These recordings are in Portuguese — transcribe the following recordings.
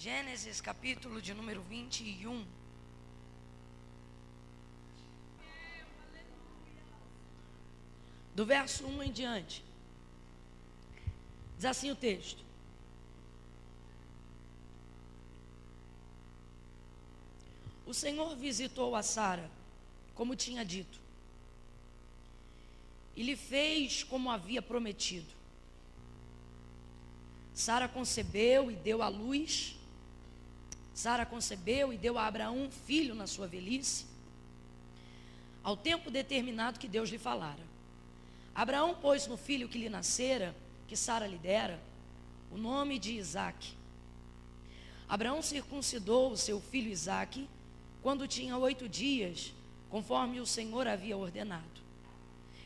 Gênesis capítulo de número 21. Do verso 1 em diante. Diz assim o texto: O Senhor visitou a Sara, como tinha dito, e lhe fez como havia prometido. Sara concebeu e deu à luz. Sara concebeu e deu a Abraão um filho na sua velhice, ao tempo determinado que Deus lhe falara. Abraão pôs no filho que lhe nascera, que Sara lhe dera, o nome de Isaque. Abraão circuncidou o seu filho Isaque quando tinha 8 dias, conforme o Senhor havia ordenado.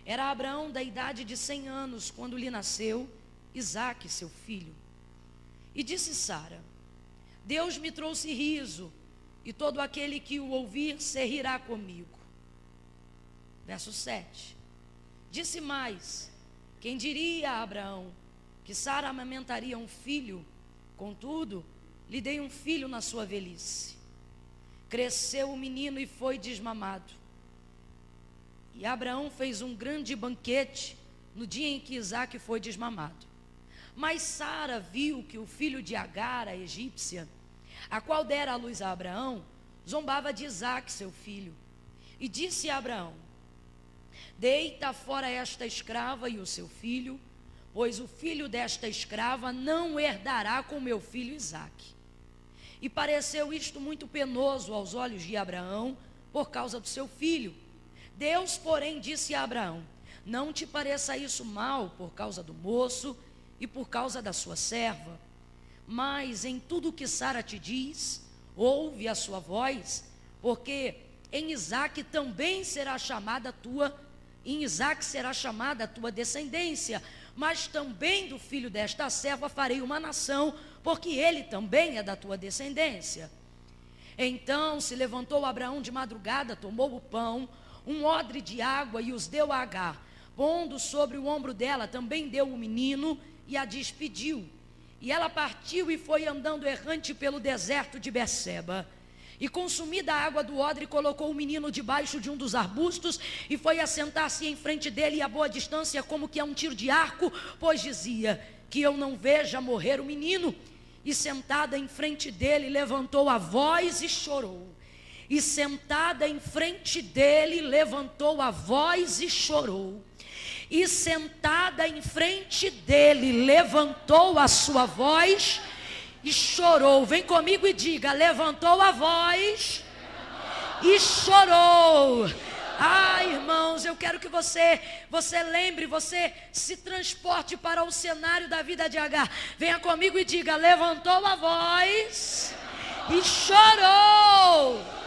Era Abraão da idade de 100 anos quando lhe nasceu Isaque, seu filho. E disse Sara: Deus me trouxe riso, e todo aquele que o ouvir se rirá comigo. Verso 7. Disse mais: quem diria a Abraão que Sara amamentaria um filho? Contudo, lhe dei um filho na sua velhice. Cresceu o menino e foi desmamado. E Abraão fez um grande banquete no dia em que Isaque foi desmamado. Mas Sara viu que o filho de Agar, a egípcia, a qual dera a luz a Abraão, zombava de Isaque, seu filho. E disse a Abraão: deita fora esta escrava e o seu filho, pois o filho desta escrava não herdará com meu filho Isaque. E pareceu isto muito penoso aos olhos de Abraão, por causa do seu filho. Deus, porém, disse a Abraão: não te pareça isso mal por causa do moço e por causa da sua serva, mas em tudo o que Sara te diz, ouve a sua voz, porque em Isaque também será chamada a tua, em Isaque será chamada a tua descendência, mas também do filho desta serva farei uma nação, porque ele também é da tua descendência. Então se levantou Abraão de madrugada, tomou o pão, um odre de água e os deu a Agar, pondo sobre o ombro dela, também deu o menino e a despediu. E ela partiu e foi andando errante pelo deserto de Berseba. E consumida a água do odre, colocou o menino debaixo de um dos arbustos e foi assentar-se em frente dele a boa distância, como que a um tiro de arco, pois dizia: que eu não veja morrer o menino. E sentada em frente dele, levantou a voz e chorou. E sentada em frente dele, levantou a voz e chorou. E sentada em frente dele, levantou a sua voz e chorou. Vem comigo e diga: levantou a voz e chorou. Ah, irmãos, eu quero que você lembre, você se transporte para o cenário da vida de Agar. Venha comigo e diga: levantou a voz e chorou.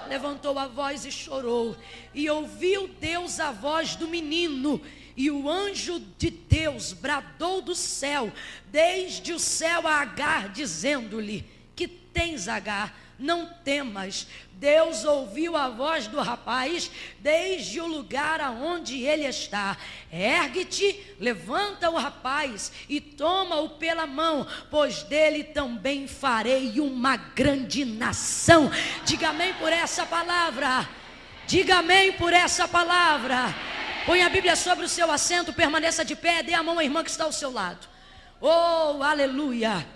Levantou a voz e chorou. E ouviu Deus a voz do menino. E o anjo de Deus bradou do céu, desde o céu a Agar, dizendo-lhe: que tens, Agar? Não temas. Deus ouviu a voz do rapaz desde o lugar aonde ele está. Ergue-te, levanta o rapaz e toma-o pela mão, pois dele também farei uma grande nação. Diga amém por essa palavra. Diga amém por essa palavra. Põe a Bíblia sobre o seu assento, permaneça de pé, dê a mão à irmã que está ao seu lado. Oh, aleluia.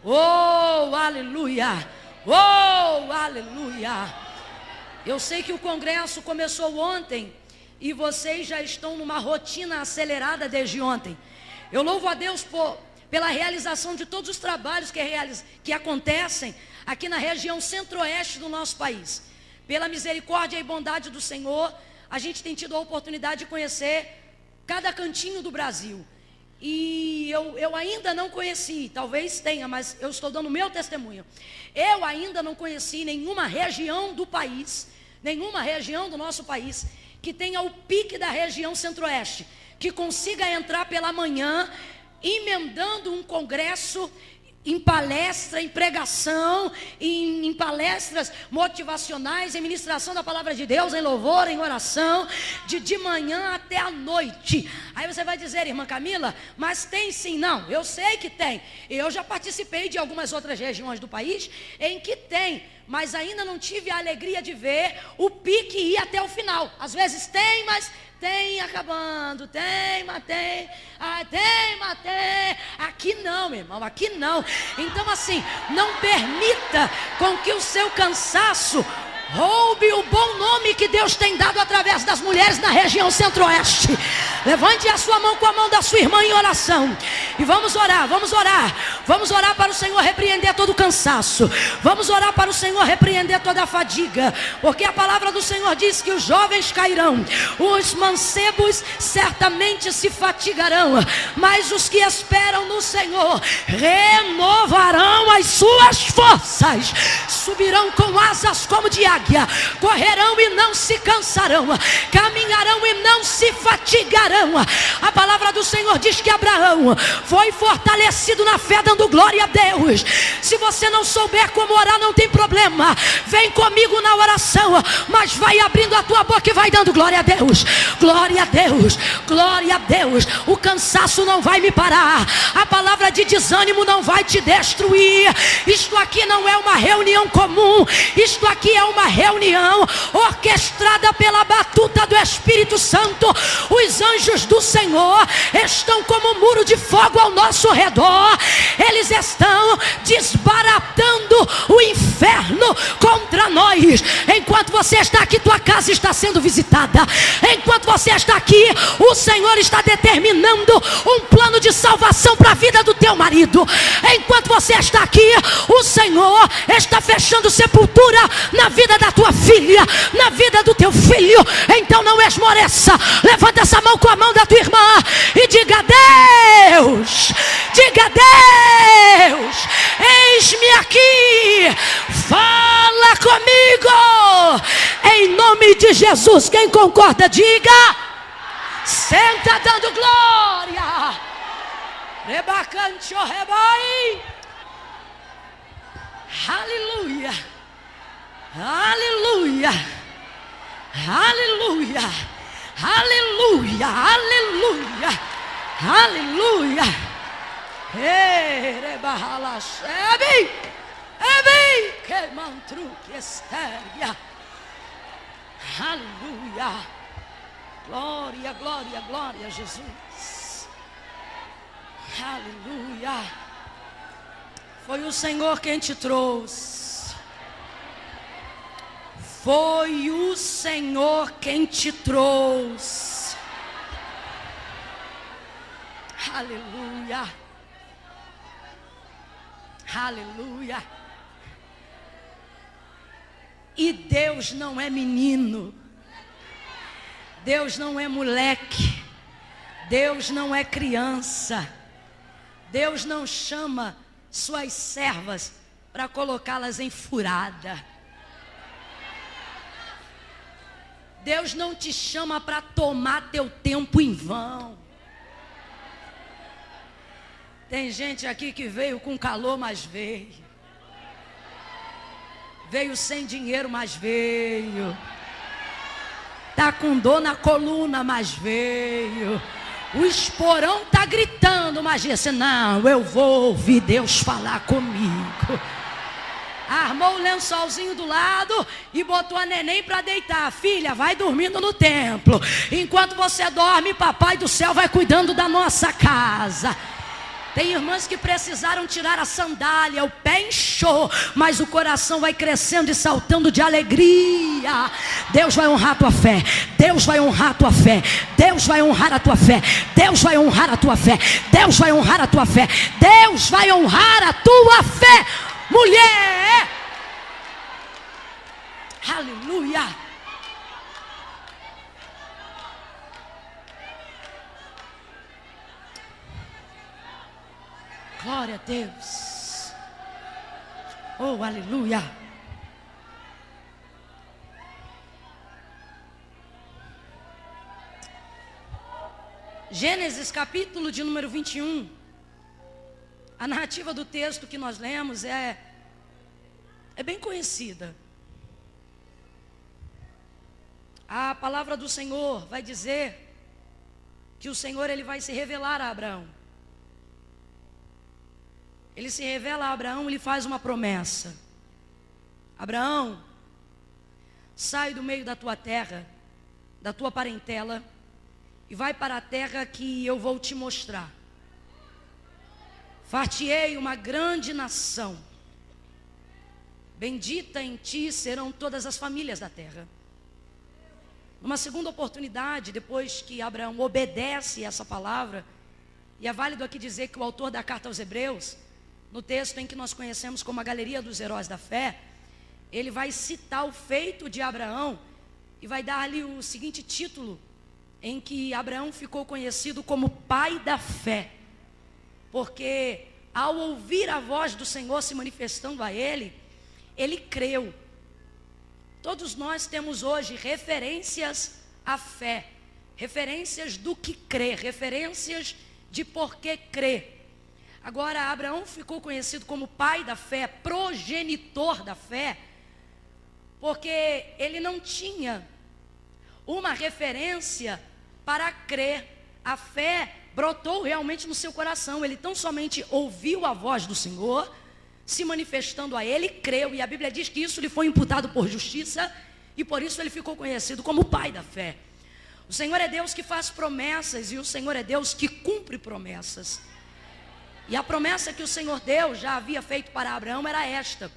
Oh, aleluia. Oh, aleluia. Eu sei que o congresso começou ontem e vocês já estão numa rotina acelerada desde ontem. Eu louvo a Deus pela realização de todos os trabalhos que acontecem aqui na região centro-oeste do nosso país. Pela misericórdia e bondade do Senhor, a gente tem tido a oportunidade de conhecer cada cantinho do Brasil. E eu ainda não conheci, talvez tenha, mas eu estou dando o meu testemunho. Eu ainda não conheci nenhuma região do país, nenhuma região do nosso país, que tenha o pique da região centro-oeste, que consiga entrar pela manhã, emendando um congresso em palestra, em pregação, em palestras motivacionais, em ministração da palavra de Deus, em louvor, em oração, de manhã até a noite. Aí você vai dizer, irmã Camila, mas tem sim. Não, eu sei que tem. Eu já participei de algumas outras regiões do país em que tem, mas ainda não tive a alegria de ver o pique ir até o final. Às vezes tem, mas tem acabando, tem, mas tem, aqui não, meu irmão, aqui não. Então assim, não permita com que o seu cansaço roube o bom nome que Deus tem dado através das mulheres na região centro-oeste. Levante a sua mão com a mão da sua irmã em oração. E vamos orar, vamos orar. Vamos orar para o Senhor repreender todo o cansaço. Vamos orar para o Senhor repreender toda a fadiga. Porque a palavra do Senhor diz que os jovens cairão, os mancebos certamente se fatigarão, mas os que esperam no Senhor renovarão as suas forças, subirão com asas como de águia, correrão e não se cansarão, caminharão e não se fatigarão. A palavra do Senhor diz que Abraão foi fortalecido na fé, dando glória a Deus. Se você não souber como orar, não tem problema, vem comigo na oração, mas vai abrindo a tua boca e vai dando glória a Deus, glória a Deus, glória a Deus. O cansaço não vai me parar, a palavra de desânimo não vai te destruir. Isto aqui não é uma reunião comum, isto aqui é uma reunião orquestrada pela batuta do Espírito Santo. Os anjos do Senhor estão como um muro de fogo ao nosso redor. Eles estão desbaratando o inferno contra nós. Enquanto você está aqui, tua casa está sendo visitada. Enquanto você está aqui, o Senhor está determinando um plano de salvação para a vida do teu marido. Enquanto você está aqui, o Senhor está fechando sepultura na vida da tua filha, na vida do teu filho. Então não esmoreça, levanta essa mão com a mão da tua irmã e diga: Deus, diga: Deus, eis-me aqui, fala comigo, em nome de Jesus. Quem concorda, diga. Senta dando glória. Rebacante o rebai. Aleluia, aleluia, aleluia, aleluia, aleluia, aleluia. Erebahalashebe, ebi que mantru que estéria. Aleluia. Glória, glória, glória a Jesus. Aleluia. Foi o Senhor quem te trouxe. Foi o Senhor quem te trouxe. Aleluia. Aleluia. E Deus não é menino. Deus não é moleque. Deus não é criança. Deus não chama suas servas para colocá-las em furada. Deus não te chama para tomar teu tempo em vão. Tem gente aqui que veio com calor, mas veio. Veio sem dinheiro, mas veio. Está com dor na coluna, mas veio. O esporão está gritando, mas disse: não, eu vou ouvir Deus falar comigo. Armou o lençolzinho do lado e botou a neném para deitar. Filha, vai dormindo no templo. Enquanto você dorme, papai do céu vai cuidando da nossa casa. Tem irmãs que precisaram tirar a sandália, o pé inchou, mas o coração vai crescendo e saltando de alegria. Deus vai honrar a tua fé. Deus vai honrar a tua fé. Deus vai honrar a tua fé. Deus vai honrar a tua fé. Deus vai honrar a tua fé. Deus vai honrar a tua fé, mulher. Aleluia. Glória a Deus. Oh, aleluia. Gênesis capítulo de número 21. A narrativa do texto que nós lemos é bem conhecida. A palavra do Senhor vai dizer que o Senhor ele vai se revelar a Abraão. Ele se revela a Abraão e lhe faz uma promessa. Abraão, sai do meio da tua terra, da tua parentela, e vai para a terra que eu vou te mostrar. Far-te-ei uma grande nação. Bendita em ti serão todas as famílias da terra. Numa segunda oportunidade, depois que Abraão obedece essa palavra, e é válido aqui dizer que o autor da carta aos Hebreus, no texto em que nós conhecemos como a Galeria dos Heróis da Fé, ele vai citar o feito de Abraão e vai dar-lhe o seguinte título, em que Abraão ficou conhecido como pai da fé, porque ao ouvir a voz do Senhor se manifestando a ele, ele creu. Todos nós temos hoje referências à fé, referências do que crê, referências de por que crê. Agora, Abraão ficou conhecido como pai da fé, progenitor da fé, porque ele não tinha uma referência para crer. A fé brotou realmente no seu coração. Ele tão somente ouviu a voz do Senhor se manifestando a ele, creu, e a Bíblia diz que isso lhe foi imputado por justiça, e por isso ele ficou conhecido como pai da fé. O Senhor é Deus que faz promessas, e o Senhor é Deus que cumpre promessas. E a promessa que o Senhor Deus já havia feito para Abraão era esta.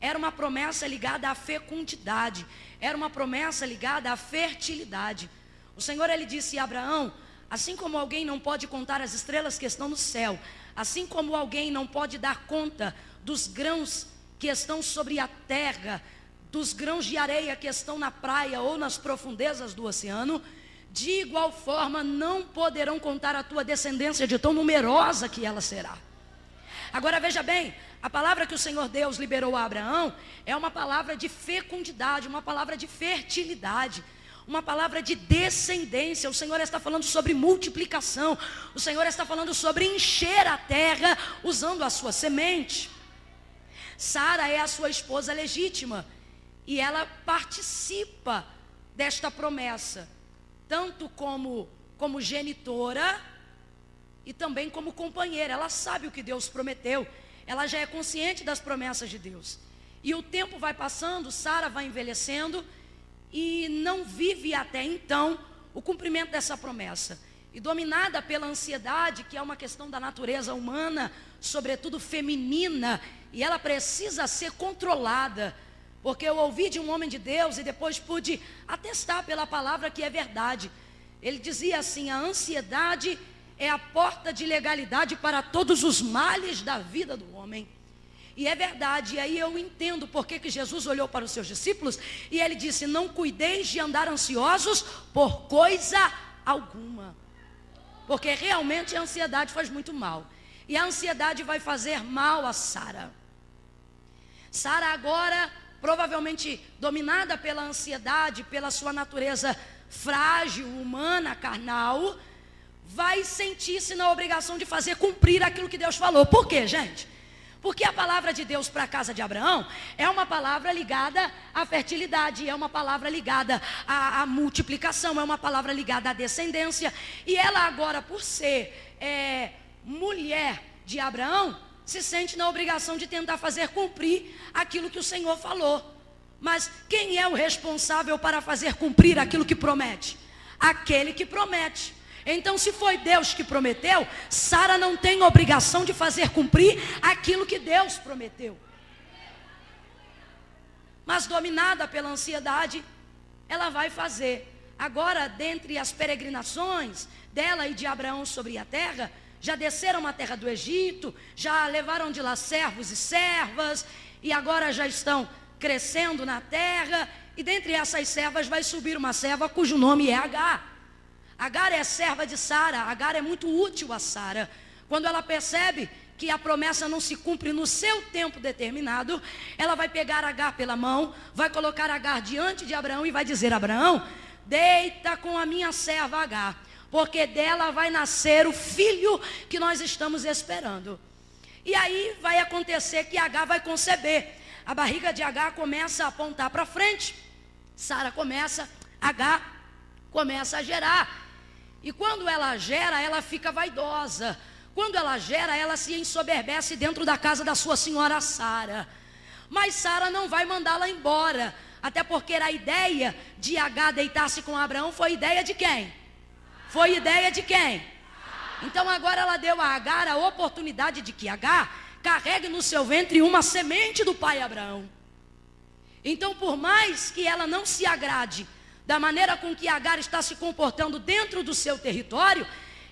Era uma promessa ligada à fecundidade, era uma promessa ligada à fertilidade. O Senhor, ele disse a Abraão: assim como alguém não pode contar as estrelas que estão no céu, assim como alguém não pode dar conta dos grãos que estão sobre a terra, dos grãos de areia que estão na praia ou nas profundezas do oceano, de igual forma não poderão contar a tua descendência de tão numerosa que ela será. Agora veja bem, a palavra que o Senhor Deus liberou a Abraão é uma palavra de fecundidade, uma palavra de fertilidade, uma palavra de descendência. O Senhor está falando sobre multiplicação, o Senhor está falando sobre encher a terra usando a sua semente. Sara é a sua esposa legítima e ela participa desta promessa, tanto como genitora e também como companheira. Ela sabe o que Deus prometeu, ela já é consciente das promessas de Deus. E o tempo vai passando, Sara vai envelhecendo e não vive até então o cumprimento dessa promessa. E dominada pela ansiedade, que é uma questão da natureza humana, sobretudo feminina, e ela precisa ser controlada, porque eu ouvi de um homem de Deus e depois pude atestar pela palavra que é verdade. Ele dizia assim: a ansiedade é a porta de legalidade para todos os males da vida do homem. E é verdade, e aí eu entendo porque que Jesus olhou para os seus discípulos e ele disse: não cuideis de andar ansiosos por coisa alguma. Porque realmente a ansiedade faz muito mal. E a ansiedade vai fazer mal a Sara. Sara agora, provavelmente dominada pela ansiedade, pela sua natureza frágil, humana, carnal, vai sentir-se na obrigação de fazer cumprir aquilo que Deus falou. Por quê, gente? Porque a palavra de Deus para a casa de Abraão é uma palavra ligada à fertilidade, é uma palavra ligada à multiplicação, é uma palavra ligada à descendência. E ela agora, por ser mulher de Abraão, se sente na obrigação de tentar fazer cumprir aquilo que o Senhor falou. Mas quem é o responsável para fazer cumprir aquilo que promete? Aquele que promete. Então, se foi Deus que prometeu, Sara não tem obrigação de fazer cumprir aquilo que Deus prometeu. Mas dominada pela ansiedade, ela vai fazer. Agora, dentre as peregrinações dela e de Abraão sobre a terra, já desceram a terra do Egito, já levaram de lá servos e servas, e agora já estão crescendo na terra, e dentre essas servas vai subir uma serva cujo nome é Agar. Agar é serva de Sara. Agar é muito útil a Sara. Quando ela percebe que a promessa não se cumpre no seu tempo determinado, ela vai pegar Agar pela mão, vai colocar Agar diante de Abraão e vai dizer: Abraão, deita com a minha serva Agar, porque dela vai nascer o filho que nós estamos esperando. E aí vai acontecer que Agar vai conceber. A barriga de Agar começa a apontar para frente. Agar começa a gerar. E quando ela gera, ela fica vaidosa. Quando ela gera, ela se ensoberbece dentro da casa da sua senhora Sara. Mas Sara não vai mandá-la embora. Até porque a ideia de Agar deitar-se com Abraão foi ideia de quem? Foi ideia de quem? Então agora ela deu a Agar a oportunidade de que Agar carregue no seu ventre uma semente do pai Abraão. Então, por mais que ela não se agrade da maneira com que Agar está se comportando dentro do seu território,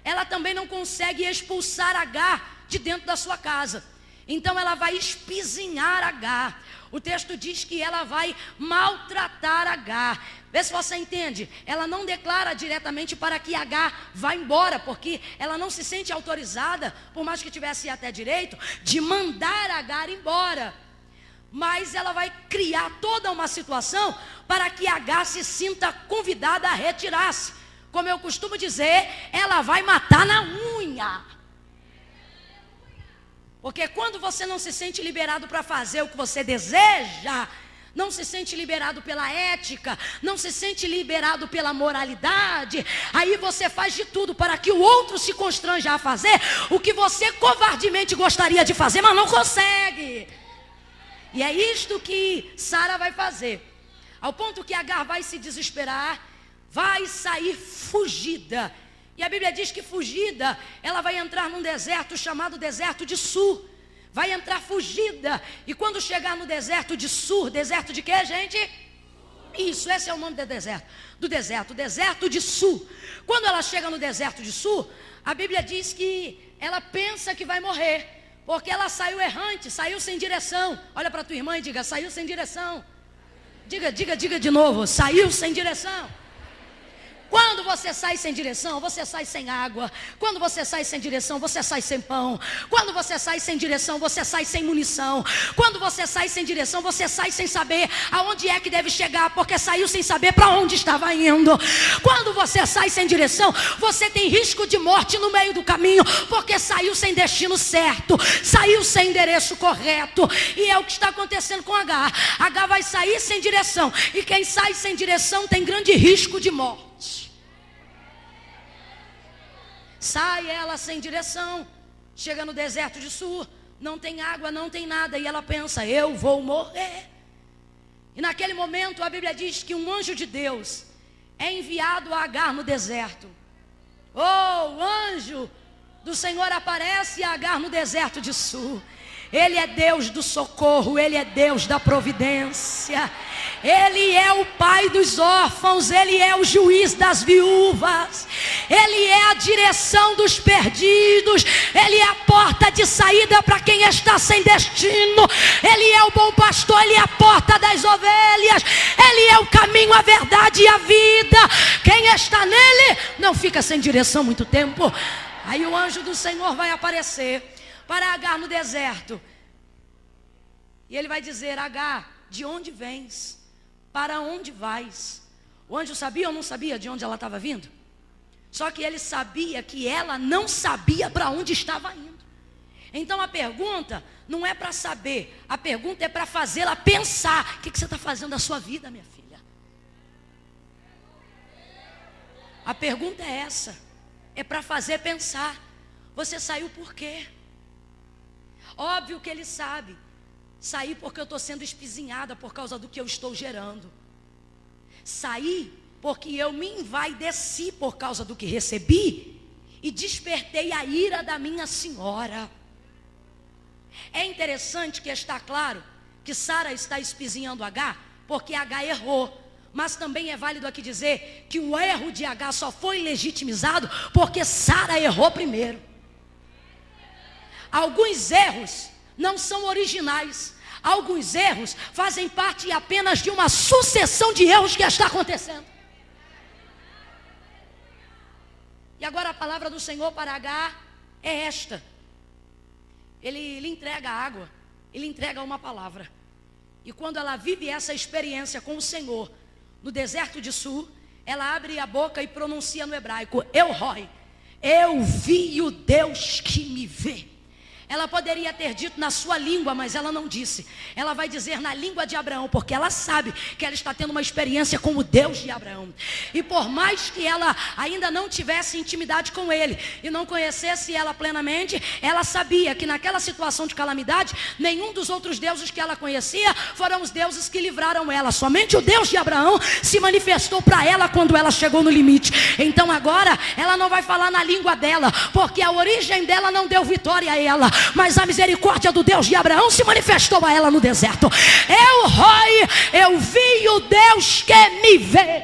ela também não consegue expulsar Agar de dentro da sua casa. Então ela vai espizinhar Agar. O texto diz que ela vai maltratar Agar. Vê se você entende. Ela não declara diretamente para que Agar vá embora, porque ela não se sente autorizada, por mais que tivesse até direito, de mandar Agar embora. Mas ela vai criar toda uma situação para que Agar se sinta convidada a retirar-se. Como eu costumo dizer, ela vai matar na unha. Porque quando você não se sente liberado para fazer o que você deseja, não se sente liberado pela ética, não se sente liberado pela moralidade, aí você faz de tudo para que o outro se constranja a fazer o que você covardemente gostaria de fazer, mas não consegue. E é isto que Sara vai fazer. Ao ponto que Agar vai se desesperar, vai sair fugida. E a Bíblia diz que fugida, ela vai entrar num deserto chamado deserto de Sur. Vai entrar fugida. E quando chegar no deserto de Sur, deserto de quê, gente? Isso, esse é o nome do deserto, deserto de Sur. Quando ela chega no deserto de Sur, a Bíblia diz que ela pensa que vai morrer. Porque ela saiu errante, saiu sem direção. Olha para tua irmã e diga, saiu sem direção. Diga de novo, saiu sem direção. Quando você sai sem direção, você sai sem água. Quando você sai sem direção, você sai sem pão. Quando você sai sem direção, você sai sem munição. Quando você sai sem direção, você sai sem saber aonde é que deve chegar, porque saiu sem saber para onde estava indo. Quando você sai sem direção, você tem risco de morte no meio do caminho, porque saiu sem destino certo, saiu sem endereço correto. E é o que está acontecendo com Agar. Agar vai sair sem direção, e quem sai sem direção tem grande risco de morte. Sai ela sem direção, chega no deserto de Sur, não tem água, não tem nada, e ela pensa, eu vou morrer. E naquele momento a Bíblia diz que um anjo de Deus é enviado a Agar no deserto. O anjo do Senhor aparece a Agar no deserto de Sur. Ele é Deus do socorro, Ele é Deus da providência. Ele é o pai dos órfãos, Ele é o juiz das viúvas, Ele é a direção dos perdidos, Ele é a porta de saída para quem está sem destino, Ele é o bom pastor, Ele é a porta das ovelhas, Ele é o caminho, a verdade e a vida. Quem está nele não fica sem direção muito tempo. Aí o anjo do Senhor vai aparecer para Agar no deserto, e ele vai dizer, Agar, de onde vens? Para onde vais? O anjo sabia ou não sabia de onde ela estava vindo? Só que ele sabia que ela não sabia para onde estava indo. Então a pergunta não é para saber, a pergunta é para fazê-la pensar. O que você está fazendo da sua vida, minha filha? A pergunta é essa, é para fazer pensar. Você saiu por quê? Óbvio que ele sabe. Saí porque eu estou sendo espizinhada por causa do que eu estou gerando. Saí porque eu me envaideci por causa do que recebi e despertei a ira da minha senhora. É interessante que está claro que Sara está espizinhando Agar porque Agar errou. Mas também é válido aqui dizer que o erro de Agar só foi legitimizado porque Sara errou primeiro. Alguns erros não são originais. Alguns erros fazem parte apenas de uma sucessão de erros que está acontecendo. E agora a palavra do Senhor para Agar é esta. Ele lhe entrega água, ele entrega uma palavra. E quando ela vive essa experiência com o Senhor, no deserto de Sur, ela abre a boca e pronuncia no hebraico, Eu Roi, eu vi o Deus que me vê. Ela poderia ter dito na sua língua, mas ela não disse. Ela vai dizer na língua de Abraão, porque ela sabe que ela está tendo uma experiência com o Deus de Abraão. E por mais que ela ainda não tivesse intimidade com ele e não conhecesse ela plenamente, ela sabia que naquela situação de calamidade, nenhum dos outros deuses que ela conhecia foram os deuses que livraram ela. Somente o Deus de Abraão se manifestou para ela quando ela chegou no limite. Então agora ela não vai falar na língua dela, porque a origem dela não deu vitória a ela. Mas a misericórdia do Deus de Abraão se manifestou a ela no deserto. El Roi, eu vi o Deus que me vê.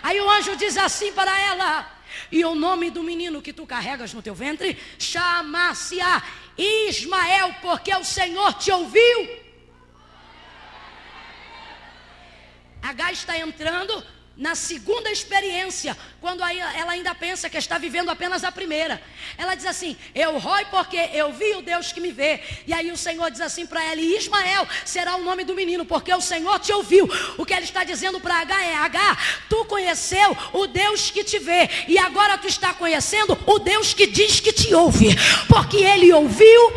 Aí o anjo diz assim para ela: e o nome do menino que tu carregas no teu ventre chama-se-á Ismael, porque o Senhor te ouviu. Agar está entrando na segunda experiência, quando ela ainda pensa que está vivendo apenas a primeira. Ela diz assim: eu Roi, porque eu vi o Deus que me vê. E aí o Senhor diz assim para ela: e Ismael será o nome do menino, porque o Senhor te ouviu. O que ele está dizendo para Agar é: Agar, tu conheceu o Deus que te vê, e agora tu está conhecendo o Deus que diz que te ouve, porque ele ouviu,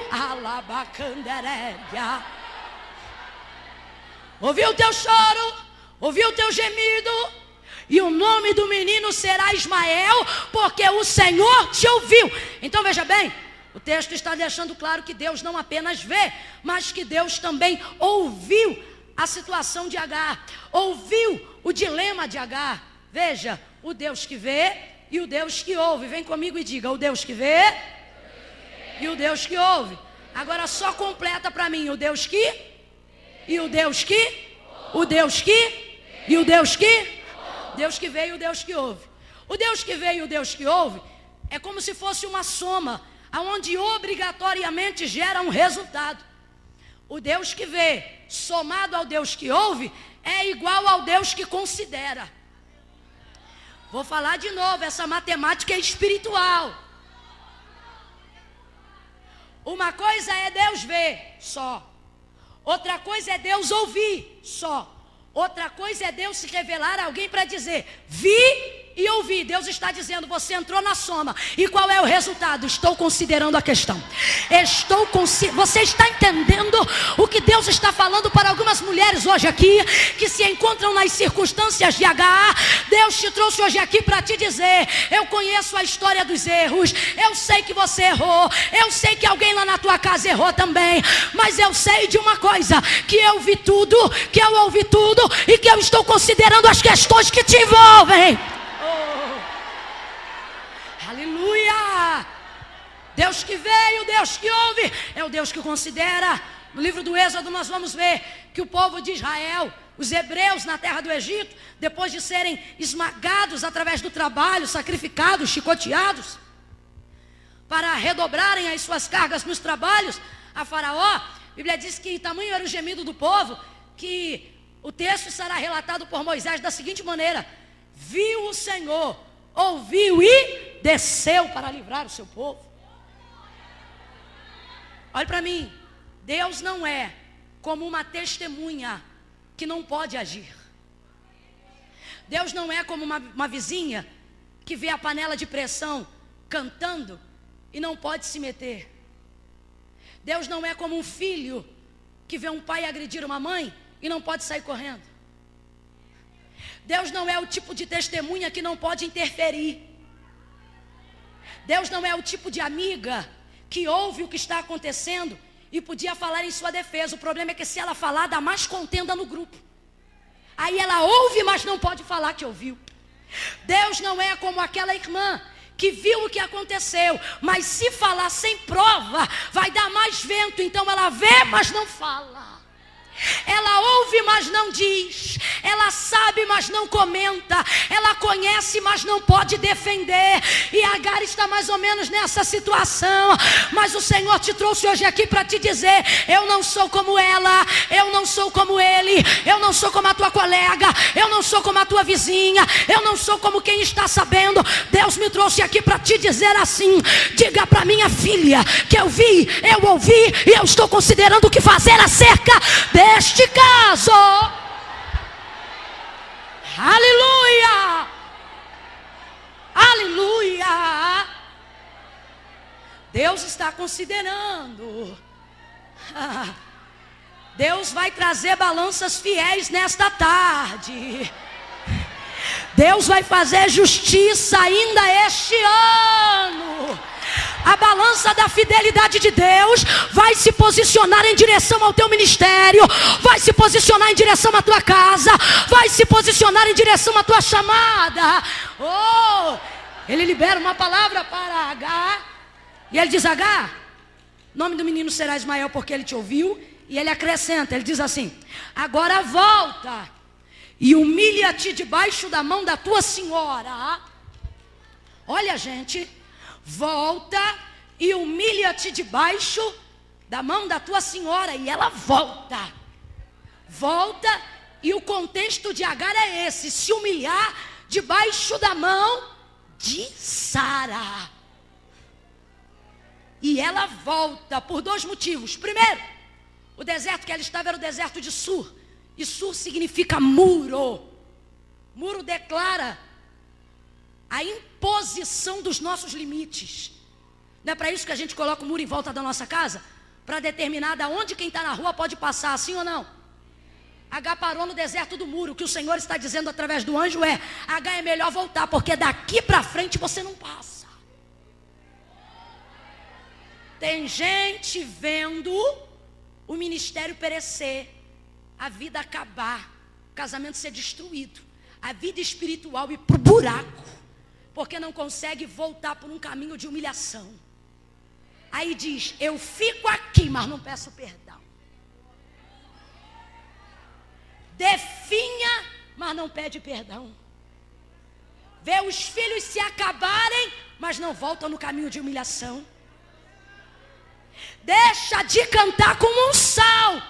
ouviu o teu choro, ouviu o teu gemido. E o nome do menino será Ismael, porque o Senhor te ouviu. Então veja bem, o texto está deixando claro que Deus não apenas vê, mas que Deus também ouviu a situação de Agar, ouviu o dilema de Agar. Veja, o Deus que vê e o Deus que ouve. Vem comigo e diga: o Deus que vê e o Deus que ouve. Agora só completa para mim: o Deus que e o Deus que, o Deus que e o Deus que. Deus que vê e o Deus que ouve. O Deus que vê e o Deus que ouve é como se fosse uma soma, aonde obrigatoriamente gera um resultado. O Deus que vê somado ao Deus que ouve é igual ao Deus que considera. Vou falar de novo, essa matemática é espiritual. Uma coisa é Deus ver só, outra coisa é Deus ouvir só. Outra coisa é Deus se revelar a alguém para dizer: vi e ouvi. Deus está dizendo: você entrou na soma. E qual é o resultado? Estou considerando a questão. Você está entendendo o que Deus está falando para algumas mulheres hoje aqui, que se encontram nas circunstâncias de Agar? Deus te trouxe hoje aqui para te dizer: eu conheço a história dos erros, eu sei que você errou, eu sei que alguém lá na tua casa errou também, mas eu sei de uma coisa: que eu vi tudo, que eu ouvi tudo, e que eu estou considerando as questões que te envolvem. Aleluia! Deus que veio, Deus que ouve, é o Deus que considera. No livro do Êxodo nós vamos ver que o povo de Israel, os hebreus na terra do Egito, depois de serem esmagados através do trabalho, sacrificados, chicoteados, para redobrarem as suas cargas nos trabalhos a Faraó, a Bíblia diz que tamanho era o gemido do povo, que o texto será relatado por Moisés da seguinte maneira: viu o Senhor, ouviu e desceu para livrar o seu povo. Olha para mim, Deus não é como uma testemunha que não pode agir. Deus não é como uma vizinha que vê a panela de pressão cantando e não pode se meter. Deus não é como um filho que vê um pai agredir uma mãe e não pode sair correndo. Deus não é o tipo de testemunha que não pode interferir. Deus não é o tipo de amiga que ouve o que está acontecendo e podia falar em sua defesa. O problema é que se ela falar, dá mais contenda no grupo. Aí ela ouve, mas não pode falar que ouviu. Deus não é como aquela irmã que viu o que aconteceu, mas se falar sem prova, vai dar mais vento. Então ela vê, mas não fala. Ela ouve, mas não diz. Ela sabe, mas não comenta. Ela conhece, mas não pode defender. E Agar está mais ou menos nessa situação. Mas o Senhor te trouxe hoje aqui para te dizer: eu não sou como ela, eu não sou como ele, eu não sou como a tua colega, eu não sou como a tua vizinha, eu não sou como quem está sabendo. Deus me trouxe aqui para te dizer assim: diga para minha filha que eu vi, eu ouvi e eu estou considerando o que fazer acerca deste caso. Aleluia! Aleluia! Deus está considerando. Deus vai trazer balanças fiéis nesta tarde. Deus vai fazer justiça ainda este ano. A balança da fidelidade de Deus vai se posicionar em direção ao teu ministério, vai se posicionar em direção à tua casa, vai se posicionar em direção à tua chamada. Oh, ele libera uma palavra para Agar, e ele diz: Agar, nome do menino será Ismael, porque ele te ouviu. E ele acrescenta, ele diz assim: agora volta e humilha-te debaixo da mão da tua senhora. Olha, gente, volta e humilha-te debaixo da mão da tua senhora. E ela volta. Volta, e o contexto de Agar é esse: se humilhar debaixo da mão de Sara. E ela volta por dois motivos. Primeiro, o deserto que ela estava era o deserto de Sur. E Sur significa muro. Muro declara a imposição dos nossos limites. Não é para isso que a gente coloca o muro em volta da nossa casa? Para determinar de onde quem está na rua pode passar, sim ou não? Agar parou no deserto do muro. O que o Senhor está dizendo através do anjo é: Agar, é melhor voltar, porque daqui para frente você não passa. Tem gente vendo o ministério perecer, a vida acabar, o casamento ser destruído, a vida espiritual ir para o buraco, porque não consegue voltar por um caminho de humilhação. Aí diz: eu fico aqui, mas não peço perdão. Definha, mas não pede perdão. Vê os filhos se acabarem, mas não volta no caminho de humilhação. Deixa de cantar como um sal,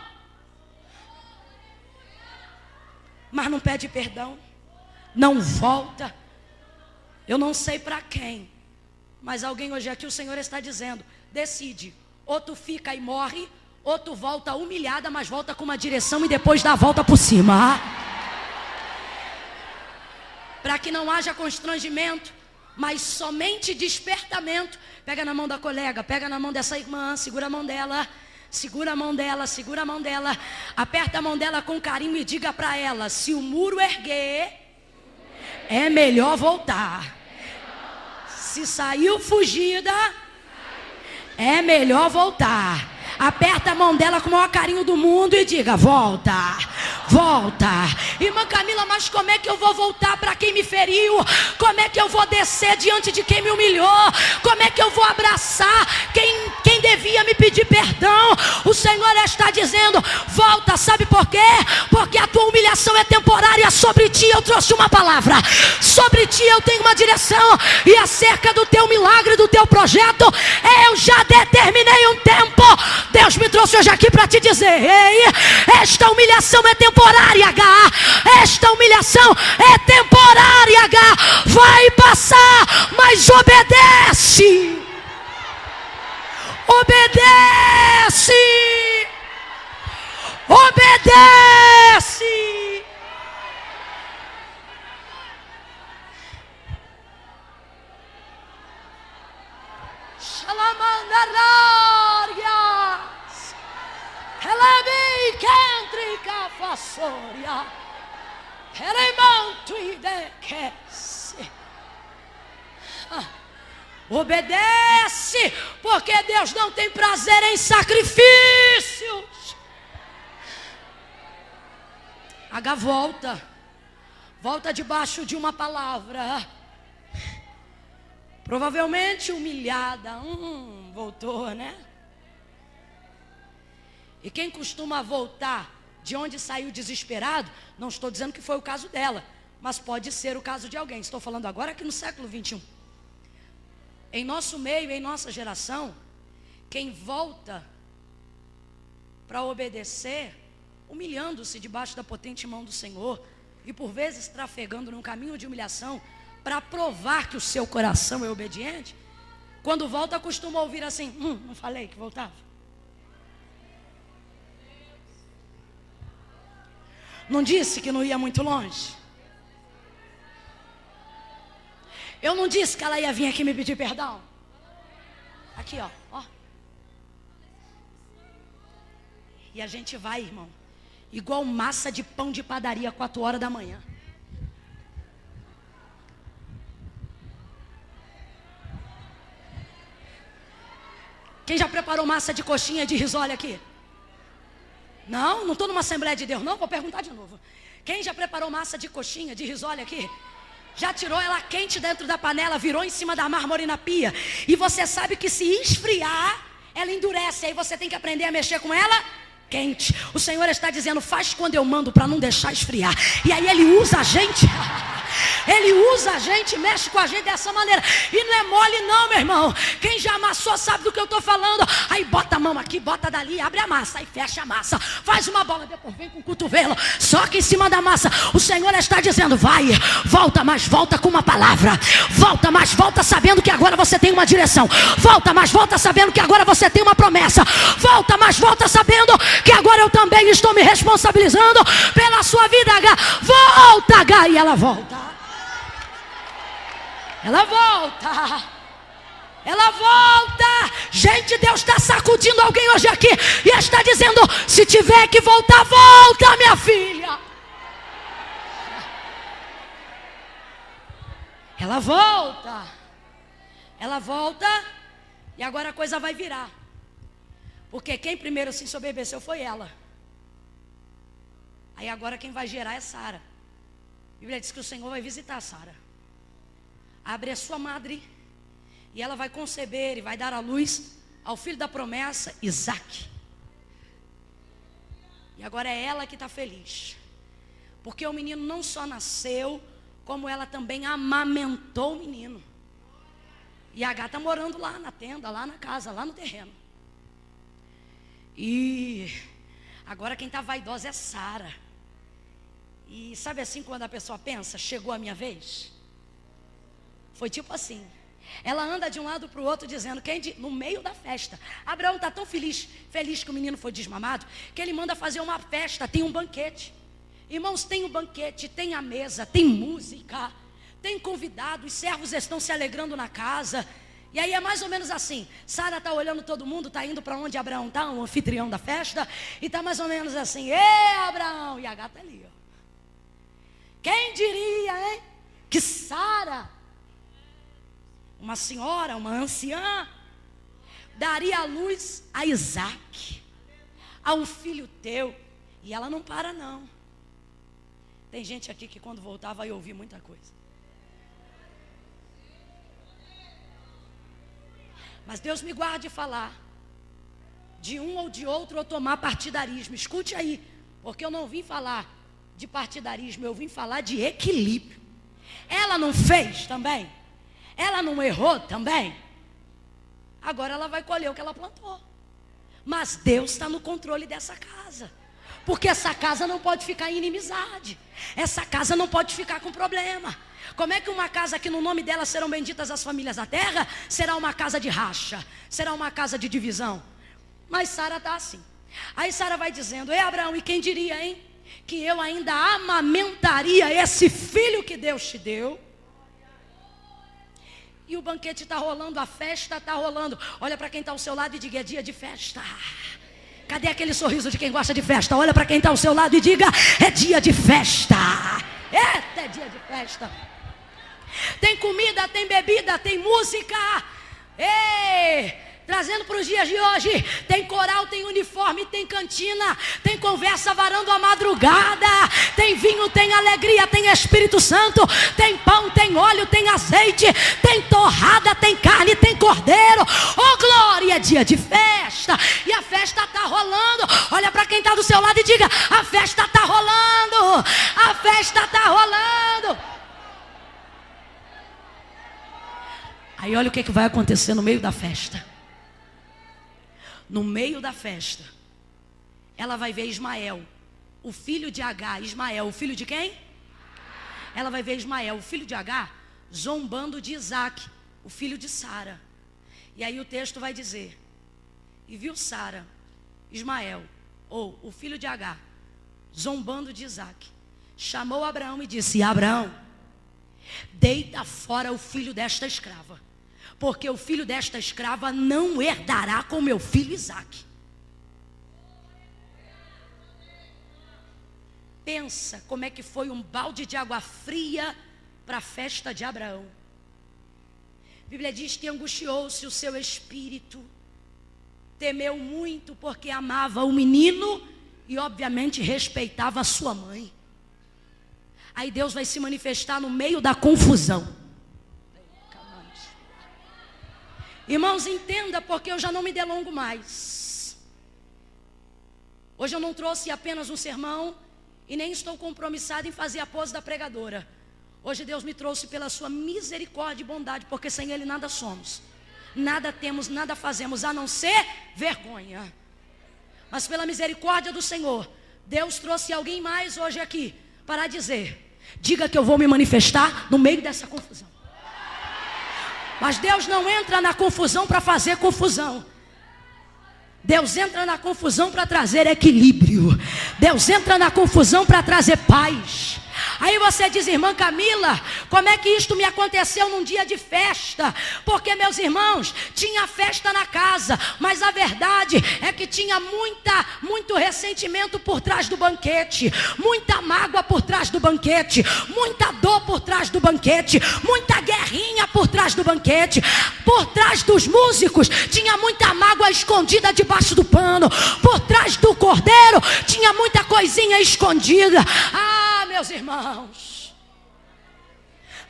mas não pede perdão. Não volta. Eu não sei para quem, mas alguém hoje aqui o Senhor está dizendo: decide, ou tu fica e morre, ou tu volta humilhada, mas volta com uma direção e depois dá a volta por cima. Para que não haja constrangimento, mas somente despertamento. Pega na mão da colega, pega na mão dessa irmã, segura a mão dela, segura a mão dela, segura a mão dela, aperta a mão dela com carinho e diga para ela: se o muro erguer, é melhor voltar. Se saiu fugida, é melhor voltar. Aperta a mão dela com o maior carinho do mundo e diga: volta, volta. Irmã Camila, mas como é que eu vou voltar para quem me feriu? Como é que eu vou descer diante de quem me humilhou? Como é que eu vou abraçar quem devia me pedir perdão? O Senhor está dizendo: volta. Sabe por quê? Porque a tua humilhação é temporária. Sobre ti eu trouxe uma palavra, sobre ti eu tenho uma direção, e acerca do teu milagre, do teu projeto, eu já determinei um tempo. Deus me trouxe hoje aqui para te dizer: ei, esta humilhação é temporária, Agar. Esta humilhação é temporária, Agar. Vai passar, mas obedece. Obedece. Obedece. Shalamandararias, Elebi Kentrika Fasoria, Elemantuidekese. Obedece, porque Deus não tem prazer em sacrifícios. Agar volta, volta debaixo de uma palavra. Provavelmente humilhada. Voltou, né? E quem costuma voltar de onde saiu desesperado, não estou dizendo que foi o caso dela, mas pode ser o caso de alguém. Estou falando agora aqui no século 21. Em nosso meio, em nossa geração, quem volta para obedecer, humilhando-se debaixo da potente mão do Senhor, e por vezes trafegando num caminho de humilhação, para provar que o seu coração é obediente, quando volta costuma ouvir assim: não falei que voltava? Não disse que não ia muito longe? Eu não disse que ela ia vir aqui me pedir perdão? Aqui, ó. E a gente vai, irmão, igual massa de pão de padaria, 4 horas da manhã. Quem já preparou massa de coxinha de risole aqui? Não estou numa Assembleia de Deus, não. Vou perguntar de novo. Quem já preparou massa de coxinha de risole aqui? Já tirou ela quente dentro da panela, virou em cima da mármore na pia. E você sabe que se esfriar, ela endurece. Aí você tem que aprender a mexer com ela quente. O Senhor está dizendo, faz quando eu mando para não deixar esfriar. E aí Ele usa a gente. Ele usa a gente, mexe com a gente dessa maneira. E não é mole não, meu irmão. Quem já amassou sabe do que eu estou falando. Aí bota a mão aqui, bota dali, abre a massa, aí fecha a massa, faz uma bola, depois vem com o cotovelo, só que em cima da massa. O Senhor está dizendo, vai, volta, mas volta com uma palavra. Volta, mas volta sabendo que agora você tem uma direção. Volta, mas volta sabendo que agora você tem uma promessa. Volta, mas volta sabendo que agora eu também estou me responsabilizando pela sua vida, H. Volta, H. E ela volta. Ela volta. Ela volta. Gente, Deus está sacudindo alguém hoje aqui e está dizendo, se tiver que voltar, volta, minha filha. Ela volta. Ela volta. E agora a coisa vai virar. Porque quem primeiro se ensoberbeceu foi ela. Aí agora quem vai gerar é Sara. A Bíblia diz que o Senhor vai visitar Sara. Abre a sua madre e ela vai conceber e vai dar à luz ao filho da promessa, Isaque. E agora é ela que está feliz, porque o menino não só nasceu, como ela também amamentou o menino. E a H está morando lá na tenda, lá na casa, lá no terreno. E agora quem está vaidosa é Sara. E sabe assim, quando a pessoa pensa, chegou a minha vez? Foi tipo assim, ela anda de um lado para o outro dizendo, no meio da festa, Abraão está tão feliz que o menino foi desmamado, que ele manda fazer uma festa, tem um banquete. Irmãos, tem um banquete, tem a mesa, tem música, tem convidados, os servos estão se alegrando na casa. E aí é mais ou menos assim, Sara está olhando todo mundo, está indo para onde Abraão está, o anfitrião da festa, e está mais ou menos assim, ê Abraão, e a gata ali, ó. Quem diria, hein, que Sara, uma senhora, uma anciã, daria a luz a Isaque, a um filho teu. E ela não para não. Tem gente aqui que quando voltar vai ouvir muita coisa. Mas Deus me guarde de falar de um ou de outro ou tomar partidarismo. Escute aí, porque eu não vim falar de partidarismo, eu vim falar de equilíbrio. Ela não fez também? Ela não errou também? Agora ela vai colher o que ela plantou. Mas Deus está no controle dessa casa. Porque essa casa não pode ficar em inimizade. Essa casa não pode ficar com problema. Como é que uma casa que no nome dela serão benditas as famílias da terra, será uma casa de racha, será uma casa de divisão? Mas Sara está assim. Aí Sara vai dizendo, ei Abraão, e quem diria, hein, que eu ainda amamentaria esse filho que Deus te deu? E o banquete está rolando, a festa está rolando. Olha para quem está ao seu lado e diga, é dia de festa. Cadê aquele sorriso de quem gosta de festa? Olha para quem está ao seu lado e diga, é dia de festa. É dia de festa. Tem comida, tem bebida, tem música. Trazendo para os dias de hoje, tem coral, tem uniforme, tem cantina, tem conversa varando a madrugada, tem vinho, tem alegria, tem Espírito Santo, tem pão, tem óleo, tem azeite, tem torrada, tem carne, tem cordeiro. Oh glória, é dia de festa. E a festa está rolando. Olha para quem está do seu lado e diga, a festa está rolando. A festa está rolando. Aí olha o que vai acontecer no meio da festa. No meio da festa, ela vai ver Ismael, o filho de Agar. Ismael, o filho de quem? Ela vai ver Ismael, o filho de Agar, zombando de Isaque, o filho de Sara. E aí o texto vai dizer, e viu Sara, Ismael, ou o filho de Agar, zombando de Isaque, chamou Abraão e disse, Abraão, deita fora o filho desta escrava, porque o filho desta escrava não herdará com meu filho Isaque. Pensa como é que foi um balde de água fria para a festa de Abraão. A Bíblia diz que angustiou-se o seu espírito, temeu muito porque amava o menino e obviamente respeitava a sua mãe. Aí Deus vai se manifestar no meio da confusão. Irmãos, entenda, porque eu já não me delongo mais. Hoje eu não trouxe apenas um sermão e nem estou compromissado em fazer a pose da pregadora. Hoje Deus me trouxe pela sua misericórdia e bondade, porque sem Ele nada somos, nada temos, nada fazemos, a não ser vergonha. Mas pela misericórdia do Senhor, Deus trouxe alguém mais hoje aqui para dizer: diga que eu vou me manifestar no meio dessa confusão. Mas Deus não entra na confusão para fazer confusão. Deus entra na confusão para trazer equilíbrio. Deus entra na confusão para trazer paz. Aí você diz: irmã Camila, como é que isto me aconteceu num dia de festa? Porque, meus irmãos, tinha festa na casa, mas a verdade é que tinha muito ressentimento por trás do banquete, muita mágoa por trás do banquete, muita dor por trás do banquete, muita guerrinha por trás do banquete. Por trás dos músicos tinha muita mágoa escondida debaixo do pano. Por trás do cordeiro tinha muita coisinha escondida. Ah, meus irmãos,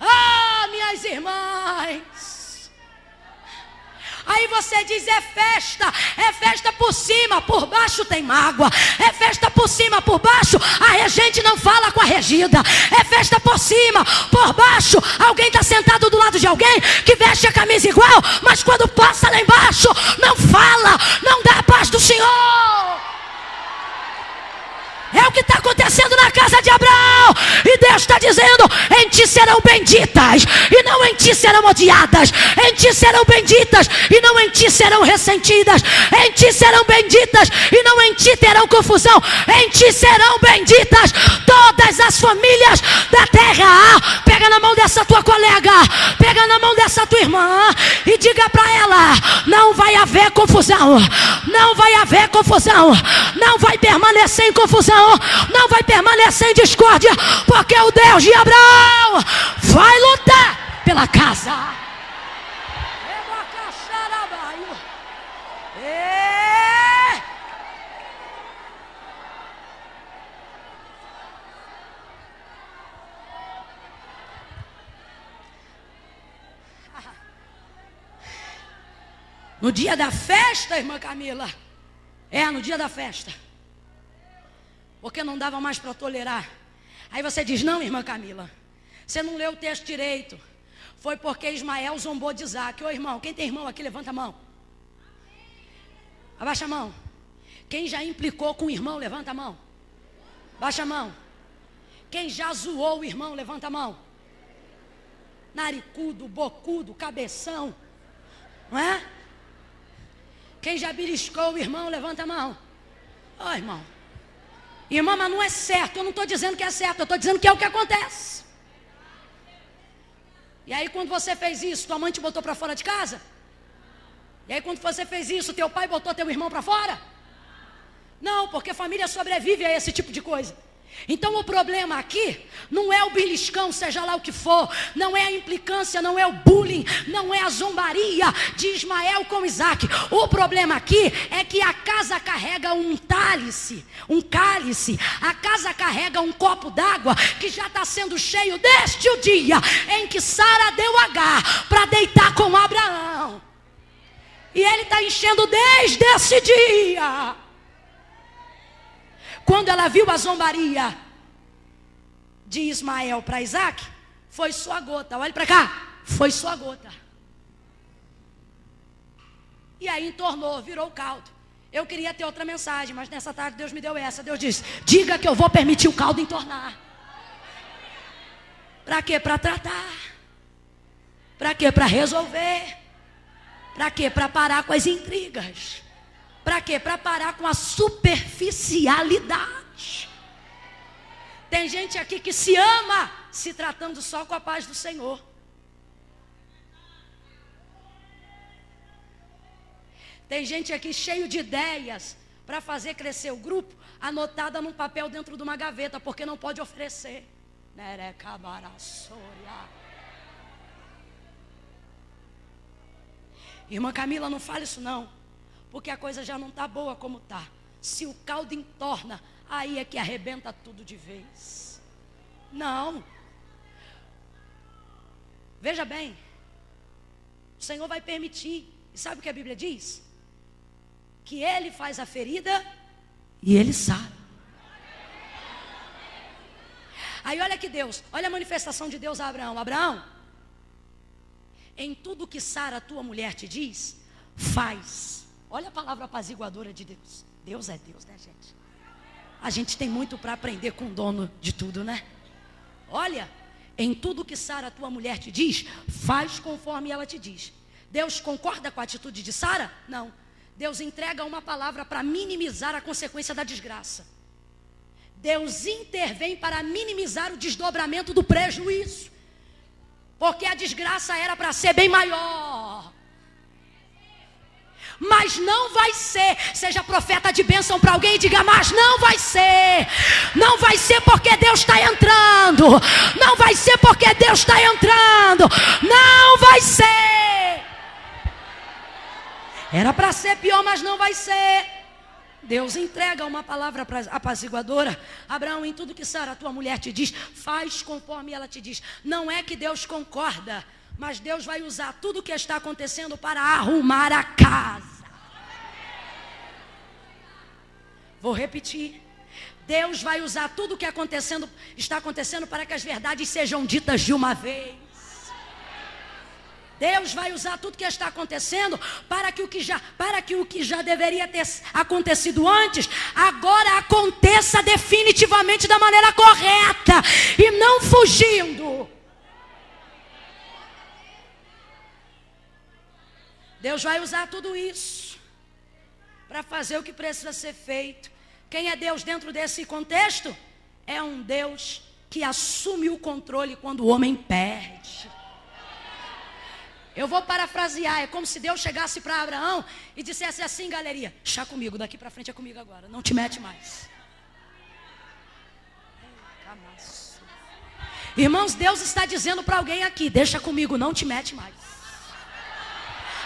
ah, minhas irmãs. Aí você diz: é festa por cima, por baixo tem mágoa. É festa por cima, por baixo a regente não fala com a regida. É festa por cima, por baixo alguém está sentado do lado de alguém que veste a camisa igual, mas quando passa lá embaixo não fala, não dá a paz do Senhor. É o que está acontecendo na casa de Abraão. E Deus está dizendo: em ti serão benditas e não em ti serão odiadas. Em ti serão benditas e não em ti serão ressentidas. Em ti serão benditas e não em ti terão confusão. Em ti serão benditas todas as famílias da terra. Pega na mão dessa tua colega, pega na mão dessa tua irmã e diga para ela: não vai haver confusão. Não vai haver confusão. Não vai permanecer em confusão. Não vai permanecer em discórdia, porque o Deus de Abraão vai lutar pela casa. No dia da festa, irmã Camila, no dia da festa, porque não dava mais para tolerar. Aí você diz: não, irmã Camila, você não leu o texto direito. Foi porque Ismael zombou de Isaque. Ô irmão, quem tem irmão aqui, levanta a mão. Abaixa a mão. Quem já implicou com o irmão, levanta a mão. Baixa a mão. Quem já zoou o irmão, levanta a mão. Naricudo, bocudo, cabeção, não é? Quem já beliscou o irmão, levanta a mão. Ó irmão, irmã, mas não é certo. Eu não estou dizendo que é certo, eu estou dizendo que é o que acontece. E aí quando você fez isso, tua mãe te botou para fora de casa? E aí quando você fez isso, teu pai botou teu irmão para fora? Não, porque família sobrevive a esse tipo de coisa. Então o problema aqui não é o beliscão, seja lá o que for, não é a implicância, não é o bullying, não é a zombaria de Ismael com Isaque. O problema aqui é que a casa carrega um cálice, a casa carrega um copo d'água que já está sendo cheio desde o dia em que Sara deu Agar para deitar com Abraão. E ele está enchendo desde esse dia. Quando ela viu a zombaria de Ismael para Isaque, foi só a gota. Olha para cá, foi só a gota. E aí entornou, virou o caldo. Eu queria ter outra mensagem, mas nessa tarde Deus me deu essa. Deus disse: diga que eu vou permitir o caldo entornar. Para quê? Para tratar. Para quê? Para resolver. Para quê? Para parar com as intrigas. Para quê? Para parar com a superficialidade. Tem gente aqui que se ama se tratando só com a paz do Senhor. Tem gente aqui cheio de ideias para fazer crescer o grupo, anotada num papel dentro de uma gaveta, porque não pode oferecer. Irmã Camila, não fale isso não, porque a coisa já não está boa como está. Se o caldo entorna, aí é que arrebenta tudo de vez. Não. Veja bem, o Senhor vai permitir. E sabe o que a Bíblia diz? Que Ele faz a ferida e Ele sara. Aí olha que Deus, olha a manifestação de Deus a Abraão. Abraão, em tudo que Sara, tua mulher, te diz, faz. Olha a palavra apaziguadora de Deus. Deus é Deus, né, gente? A gente tem muito para aprender com o dono de tudo, né? Olha, em tudo que Sara, tua mulher, te diz, faz conforme ela te diz. Deus concorda com a atitude de Sara? Não. Deus entrega uma palavra para minimizar a consequência da desgraça. Deus intervém para minimizar o desdobramento do prejuízo. Porque a desgraça era para ser bem maior. Mas não vai ser. Seja profeta de bênção para alguém e diga, mas não vai ser. Não vai ser porque Deus está entrando. Não vai ser porque Deus está entrando. Não vai ser. Era para ser pior, mas não vai ser. Deus entrega uma palavra apaziguadora. Abraão, em tudo que Sara, tua mulher, te diz, faz conforme ela te diz. Não é que Deus concorda, mas Deus vai usar tudo o que está acontecendo para arrumar a casa. Vou repetir. Deus vai usar tudo o que está acontecendo para que as verdades sejam ditas de uma vez. Deus vai usar tudo que está acontecendo para que o que já deveria ter acontecido antes, agora aconteça definitivamente da maneira correta e não fugindo. Deus vai usar tudo isso para fazer o que precisa ser feito. Quem é Deus dentro desse contexto? É um Deus que assume o controle quando o homem perde. Eu vou parafrasear, é como se Deus chegasse para Abraão e dissesse assim, galeria, chá comigo, daqui para frente é comigo agora, não te mete mais. Irmãos, Deus está dizendo para alguém aqui, deixa comigo, não te mete mais.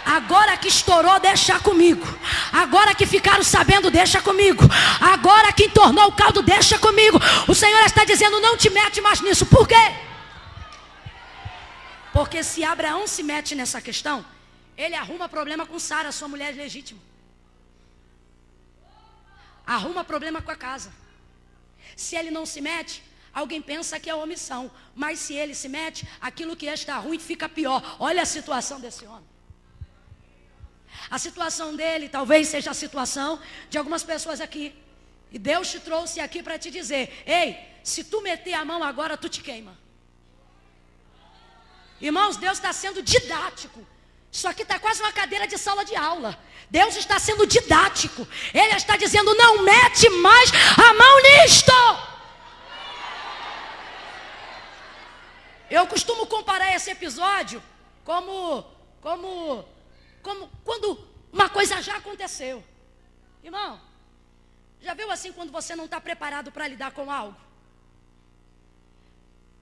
Agora que estourou, deixa comigo. Agora que ficaram sabendo, deixa comigo. Agora que entornou o caldo, deixa comigo. O Senhor está dizendo, não te mete mais nisso. Por quê? Porque se Abraão se mete nessa questão, ele arruma problema com Sara, sua mulher legítima. Arruma problema com a casa. Se ele não se mete, alguém pensa que é omissão. Mas se ele se mete, aquilo que está ruim fica pior. Olha a situação desse homem. A situação dele talvez seja a situação de algumas pessoas aqui. E Deus te trouxe aqui para te dizer, ei, se tu meter a mão agora, tu te queima. Irmãos, Deus está sendo didático. Isso aqui está quase uma cadeira de sala de aula. Deus está sendo didático. Ele está dizendo, não mete mais a mão nisto. Eu costumo comparar esse episódio como quando uma coisa já aconteceu. Irmão, já viu assim quando você não está preparado para lidar com algo?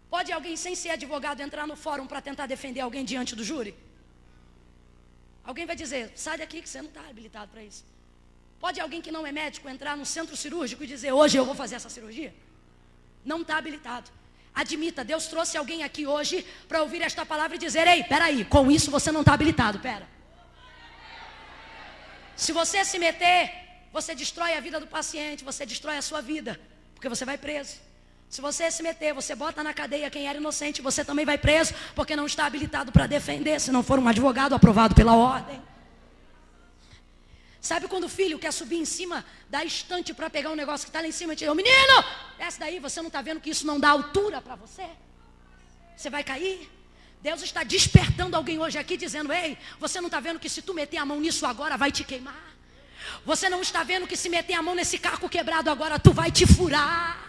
Pode alguém sem ser advogado entrar no fórum para tentar defender alguém diante do júri? Alguém vai dizer, sai daqui que você não está habilitado para isso. Pode alguém que não é médico entrar no centro cirúrgico e dizer, hoje eu vou fazer essa cirurgia? Não está habilitado. Admita, Deus trouxe alguém aqui hoje para ouvir esta palavra e dizer, ei, peraí, com isso você não está habilitado, pera. Se você se meter, você destrói a vida do paciente, você destrói a sua vida, porque você vai preso. Se você se meter, você bota na cadeia quem era inocente, você também vai preso, porque não está habilitado para defender, se não for um advogado aprovado pela ordem. Sabe quando o filho quer subir em cima da estante para pegar um negócio que está lá em cima e diz, ô menino, desce daí, você não está vendo que isso não dá altura para você? Você vai cair? Deus está despertando alguém hoje aqui dizendo, ei, você não está vendo que se tu meter a mão nisso agora vai te queimar? Você não está vendo que se meter a mão nesse caco quebrado agora tu vai te furar?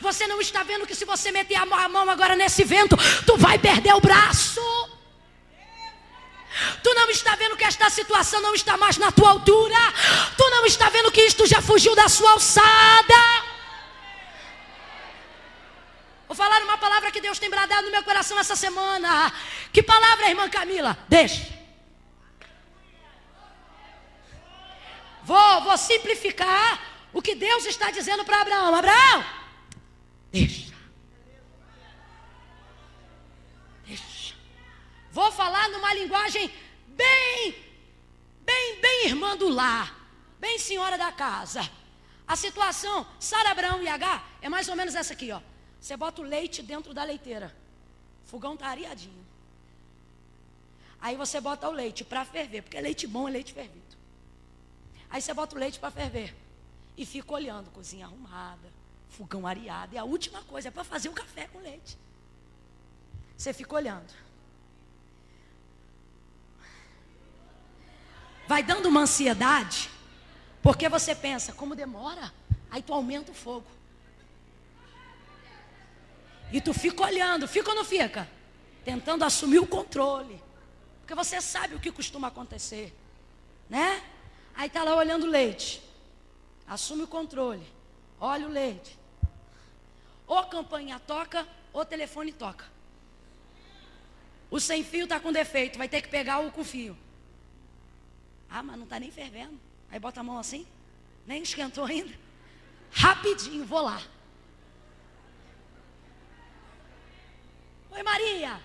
Você não está vendo que se você meter a mão agora nesse vento, tu vai perder o braço? Tu não está vendo que esta situação não está mais na tua altura. Tu não está vendo que isto já fugiu da sua alçada. Vou falar uma palavra que Deus tem bradado no meu coração essa semana. Que palavra, irmã Camila? Deixa. Vou simplificar o que Deus está dizendo para Abraão. Abraão, deixa. Vou falar numa linguagem bem irmã do lar, bem senhora da casa. A situação, Sara, Abraão e Agar, é mais ou menos essa aqui, ó. Você bota o leite dentro da leiteira. O fogão está areadinho. Aí você bota o leite para ferver, porque leite bom é leite fervido. Aí você bota o leite para ferver e fica olhando, cozinha arrumada, fogão areado. E a última coisa é para fazer o café com leite. Você fica olhando. Vai dando uma ansiedade, porque você pensa, como demora? Aí tu aumenta o fogo. E tu fica olhando, fica ou não fica? Tentando assumir o controle. Porque você sabe o que costuma acontecer, né? Aí está lá olhando o leite. Assume o controle. Olha o leite. Ou a campainha toca, ou o telefone toca. O sem fio está com defeito, vai ter que pegar o com fio. Ah, mas não está nem fervendo. Aí bota a mão assim, nem esquentou ainda. Rapidinho, vou lá. Oi, Maria.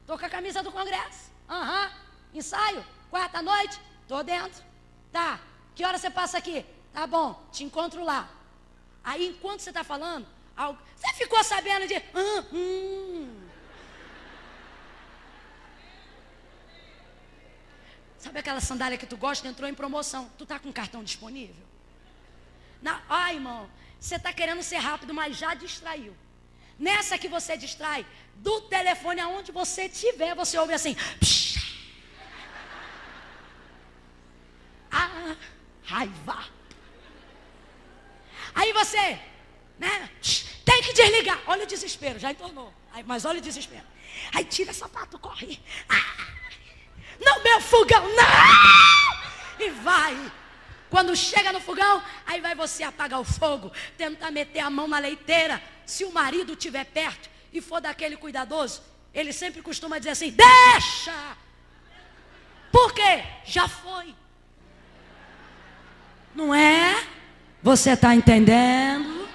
Tô com a camisa do Congresso. Ensaio, quarta noite. Tô dentro. Tá, que hora você passa aqui? Tá bom, te encontro lá. Aí, enquanto você está falando, você ficou sabendo de... Sabe aquela sandália que tu gosta? Entrou em promoção. Tu tá com cartão disponível? Irmão, você tá querendo ser rápido, mas já distraiu. Nessa que você distrai, do telefone aonde você estiver, você ouve assim... Raiva. Aí você, né? Tem que desligar. Olha o desespero, já entornou. Mas olha o desespero. Aí tira sapato, corre. No meu fogão, não! E vai. Quando chega no fogão, aí vai você apagar o fogo, tentar meter a mão na leiteira. Se o marido estiver perto e for daquele cuidadoso, ele sempre costuma dizer assim, deixa! Por quê? Já foi. Não é? Você está entendendo?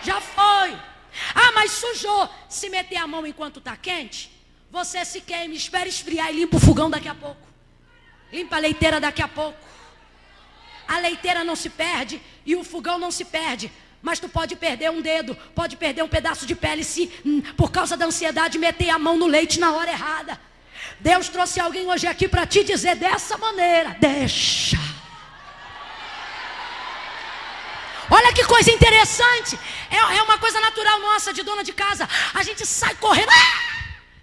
Já foi. Mas sujou. Se meter a mão enquanto está quente, você se queima, espera esfriar e limpa o fogão daqui a pouco. Limpa a leiteira daqui a pouco. A leiteira não se perde e o fogão não se perde. Mas tu pode perder um dedo, pode perder um pedaço de pele se, por causa da ansiedade, meter a mão no leite na hora errada. Deus trouxe alguém hoje aqui para te dizer dessa maneira, deixa. Olha que coisa interessante. É uma coisa natural nossa, de dona de casa. A gente sai correndo.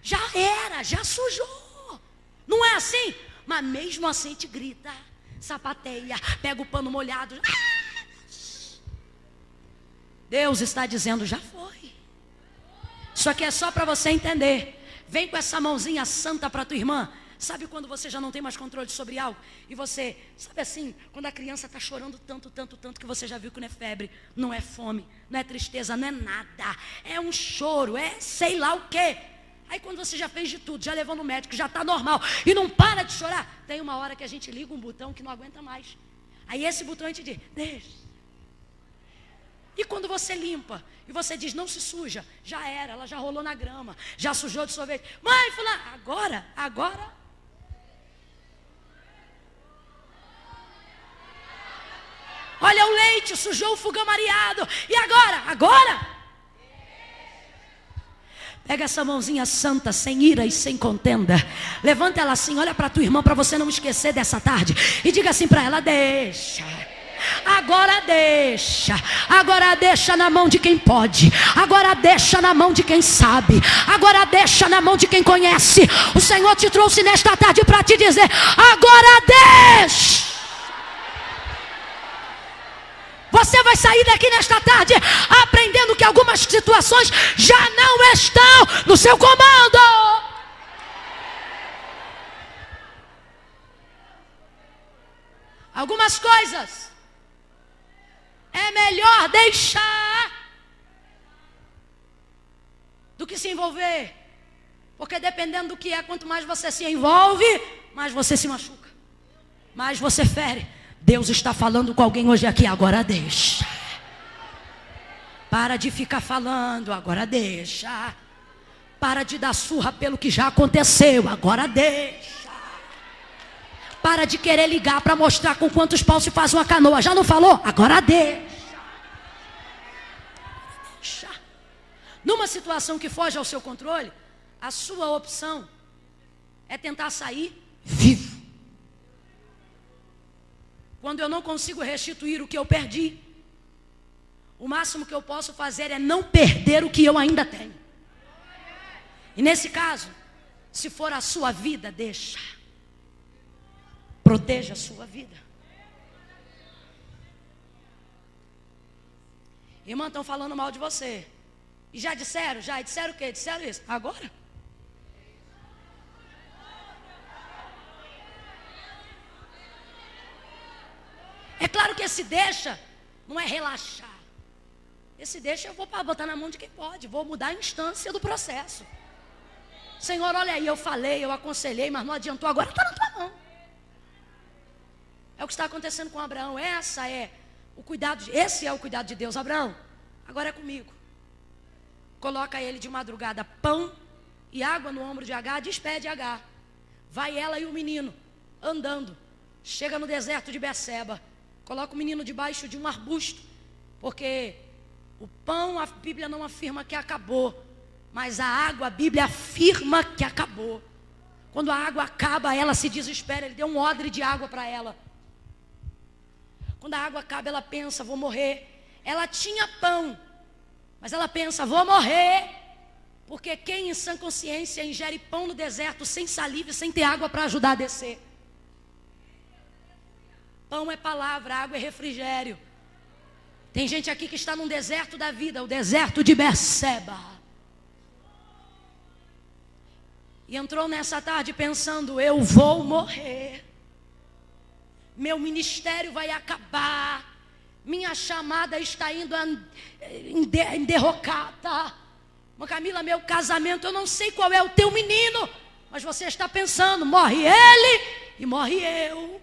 Já era, já sujou. Não é assim? Mas mesmo assim te grita, sapateia, pega o pano molhado. Deus está dizendo, já foi. Isso aqui é só para você entender. Vem com essa mãozinha santa para tua irmã. Sabe quando você já não tem mais controle sobre algo? E você, sabe assim, quando a criança está chorando tanto que você já viu que não é febre, não é fome, não é tristeza, não é nada. É um choro, é sei lá o quê. Aí quando você já fez de tudo, já levou no médico, já está normal e não para de chorar, tem uma hora que a gente liga um botão que não aguenta mais. Aí esse botão a gente diz, deixa. E quando você limpa e você diz, não se suja, já era, ela já rolou na grama, já sujou de sorvete. Mãe, fulano, agora... Olha o leite, sujou o fogão mareado. E agora? Pega essa mãozinha santa, sem ira e sem contenda. Levanta ela assim, olha para tua irmã, para você não esquecer dessa tarde. E diga assim para ela, deixa. Agora deixa na mão de quem pode. Agora deixa na mão de quem sabe. Agora deixa na mão de quem conhece. O Senhor te trouxe nesta tarde para te dizer, agora deixa. Você vai sair daqui nesta tarde aprendendo que algumas situações já não estão no seu comando. Algumas coisas é melhor deixar do que se envolver. Porque dependendo do que é, quanto mais você se envolve, mais você se machuca, mais você fere. Deus está falando com alguém hoje aqui, agora deixa. Para de ficar falando, agora deixa. Para de dar surra pelo que já aconteceu, agora deixa. Para de querer ligar para mostrar com quantos paus se faz uma canoa, já não falou? Agora deixa. Numa situação que foge ao seu controle, a sua opção é tentar sair vivo. Quando eu não consigo restituir o que eu perdi, o máximo que eu posso fazer é não perder o que eu ainda tenho. E nesse caso, se for a sua vida, deixa. Proteja a sua vida. Irmã, estão falando mal de você. E já disseram? Já disseram o quê? Disseram isso. Agora? É claro que esse deixa não é relaxar. Esse deixa eu vou botar na mão de quem pode. Vou mudar a instância do processo. Senhor, olha aí, eu falei, eu aconselhei, mas não adiantou. Agora está na tua mão. É o que está acontecendo com Abraão. Esse é o cuidado de Deus. Abraão, agora é comigo. Coloca ele de madrugada pão e água no ombro de Agar, despede Agar. Vai ela e o menino andando. Chega no deserto de Beceba. Coloca o menino debaixo de um arbusto. Porque o pão, a Bíblia não afirma que acabou. Mas a água, a Bíblia afirma que acabou. Quando a água acaba, ela se desespera. Ele deu um odre de água para ela. Quando a água acaba, ela pensa, vou morrer. Ela tinha pão, mas ela pensa, vou morrer. Porque quem em sã consciência ingere pão no deserto sem saliva e sem ter água para ajudar a descer? Pão é palavra, água é refrigério. Tem gente aqui que está num deserto da vida, o deserto de Beceba. E entrou nessa tarde pensando, eu vou morrer. Meu ministério vai acabar. Minha chamada está indo em derrocada. Camila, meu casamento, eu não sei qual é o teu menino, mas você está pensando, morre ele e morre eu.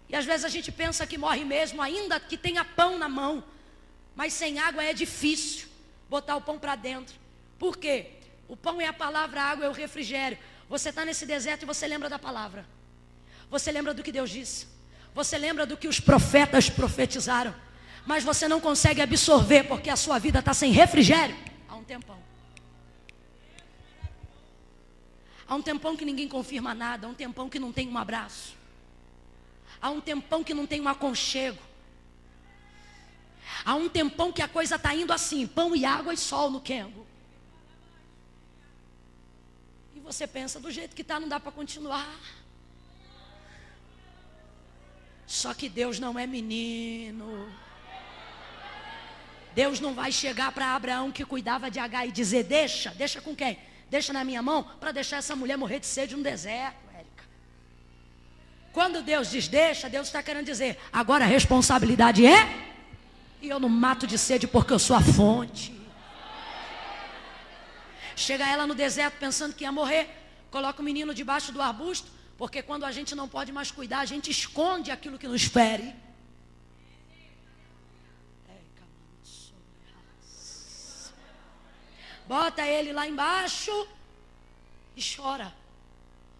E às vezes a gente pensa que morre mesmo, ainda que tenha pão na mão. Mas sem água é difícil botar o pão para dentro. Por quê? O pão é a palavra, a água é o refrigério. Você está nesse deserto e você lembra da palavra. Você lembra do que Deus disse. Você lembra do que os profetas profetizaram. Mas você não consegue absorver porque a sua vida está sem refrigério há um tempão. Há um tempão que ninguém confirma nada. Há um tempão que não tem um abraço. Há um tempão que não tem um aconchego. Há um tempão que a coisa está indo assim, pão e água e sol no quengo. E você pensa, do jeito que está não dá para continuar. Só que Deus não é menino. Deus não vai chegar para Abraão que cuidava de Agar e dizer, deixa com quem? Deixa na minha mão para deixar essa mulher morrer de sede no deserto. Quando Deus diz deixa, Deus está querendo dizer, agora a responsabilidade é, e eu não mato de sede porque eu sou a fonte. Chega ela no deserto pensando que ia morrer, coloca o menino debaixo do arbusto, porque quando a gente não pode mais cuidar, a gente esconde aquilo que nos fere. Bota ele lá embaixo e chora.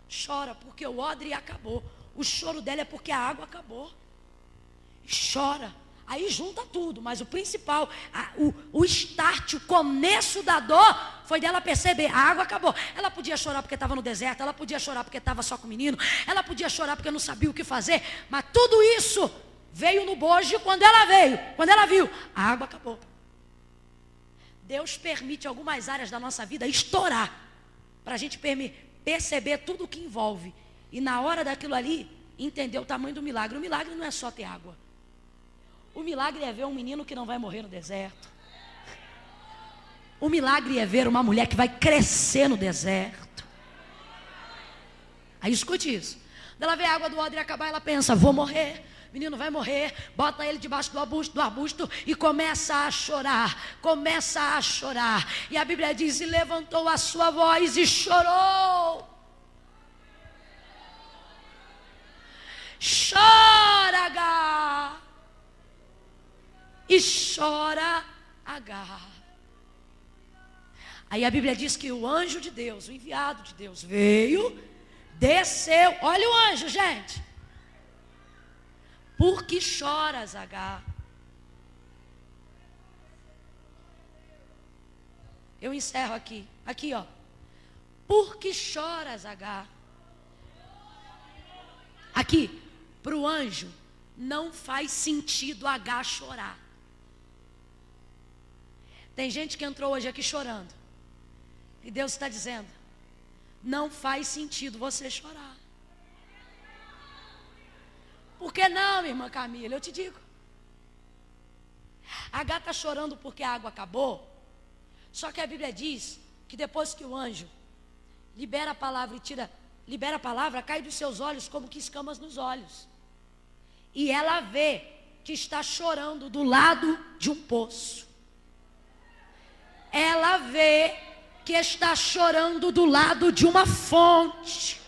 Chora porque o odre acabou. O choro dela é porque a água acabou. Chora. Aí junta tudo, mas o principal, o start, o começo da dor foi dela perceber, a água acabou. Ela podia chorar porque estava no deserto, ela podia chorar porque estava só com o menino, ela podia chorar porque não sabia o que fazer, mas tudo isso veio no bojo quando ela viu, a água acabou. Deus permite algumas áreas da nossa vida estourar, para a gente perceber tudo o que envolve. E na hora daquilo ali, entender o tamanho do milagre. O milagre não é só ter água. O milagre é ver um menino que não vai morrer no deserto. O milagre é ver uma mulher que vai crescer no deserto. Aí escute isso. Ela vê a água do odre acabar, ela pensa, vou morrer. O menino vai morrer, bota ele debaixo do arbusto e começa a chorar. Começa a chorar. E a Bíblia diz, e levantou a sua voz e chorou. Chora, Agar. E chora, Agar. Aí a Bíblia diz que o anjo de Deus, o enviado de Deus, veio, desceu. Olha o anjo, gente. Por que choras, Agar? Eu encerro aqui. Aqui, ó. Por que choras, Agar? Aqui, para o anjo, não faz sentido Agar chorar. Tem gente que entrou hoje aqui chorando. E Deus está dizendo, não faz sentido você chorar. Por que não, minha irmã Camila? Eu te digo. Agar está chorando porque a água acabou. Só que a Bíblia diz que depois que o anjo libera a palavra e libera a palavra, cai dos seus olhos como que escamas nos olhos. E ela vê que está chorando do lado de um poço. Ela vê que está chorando do lado de uma fonte.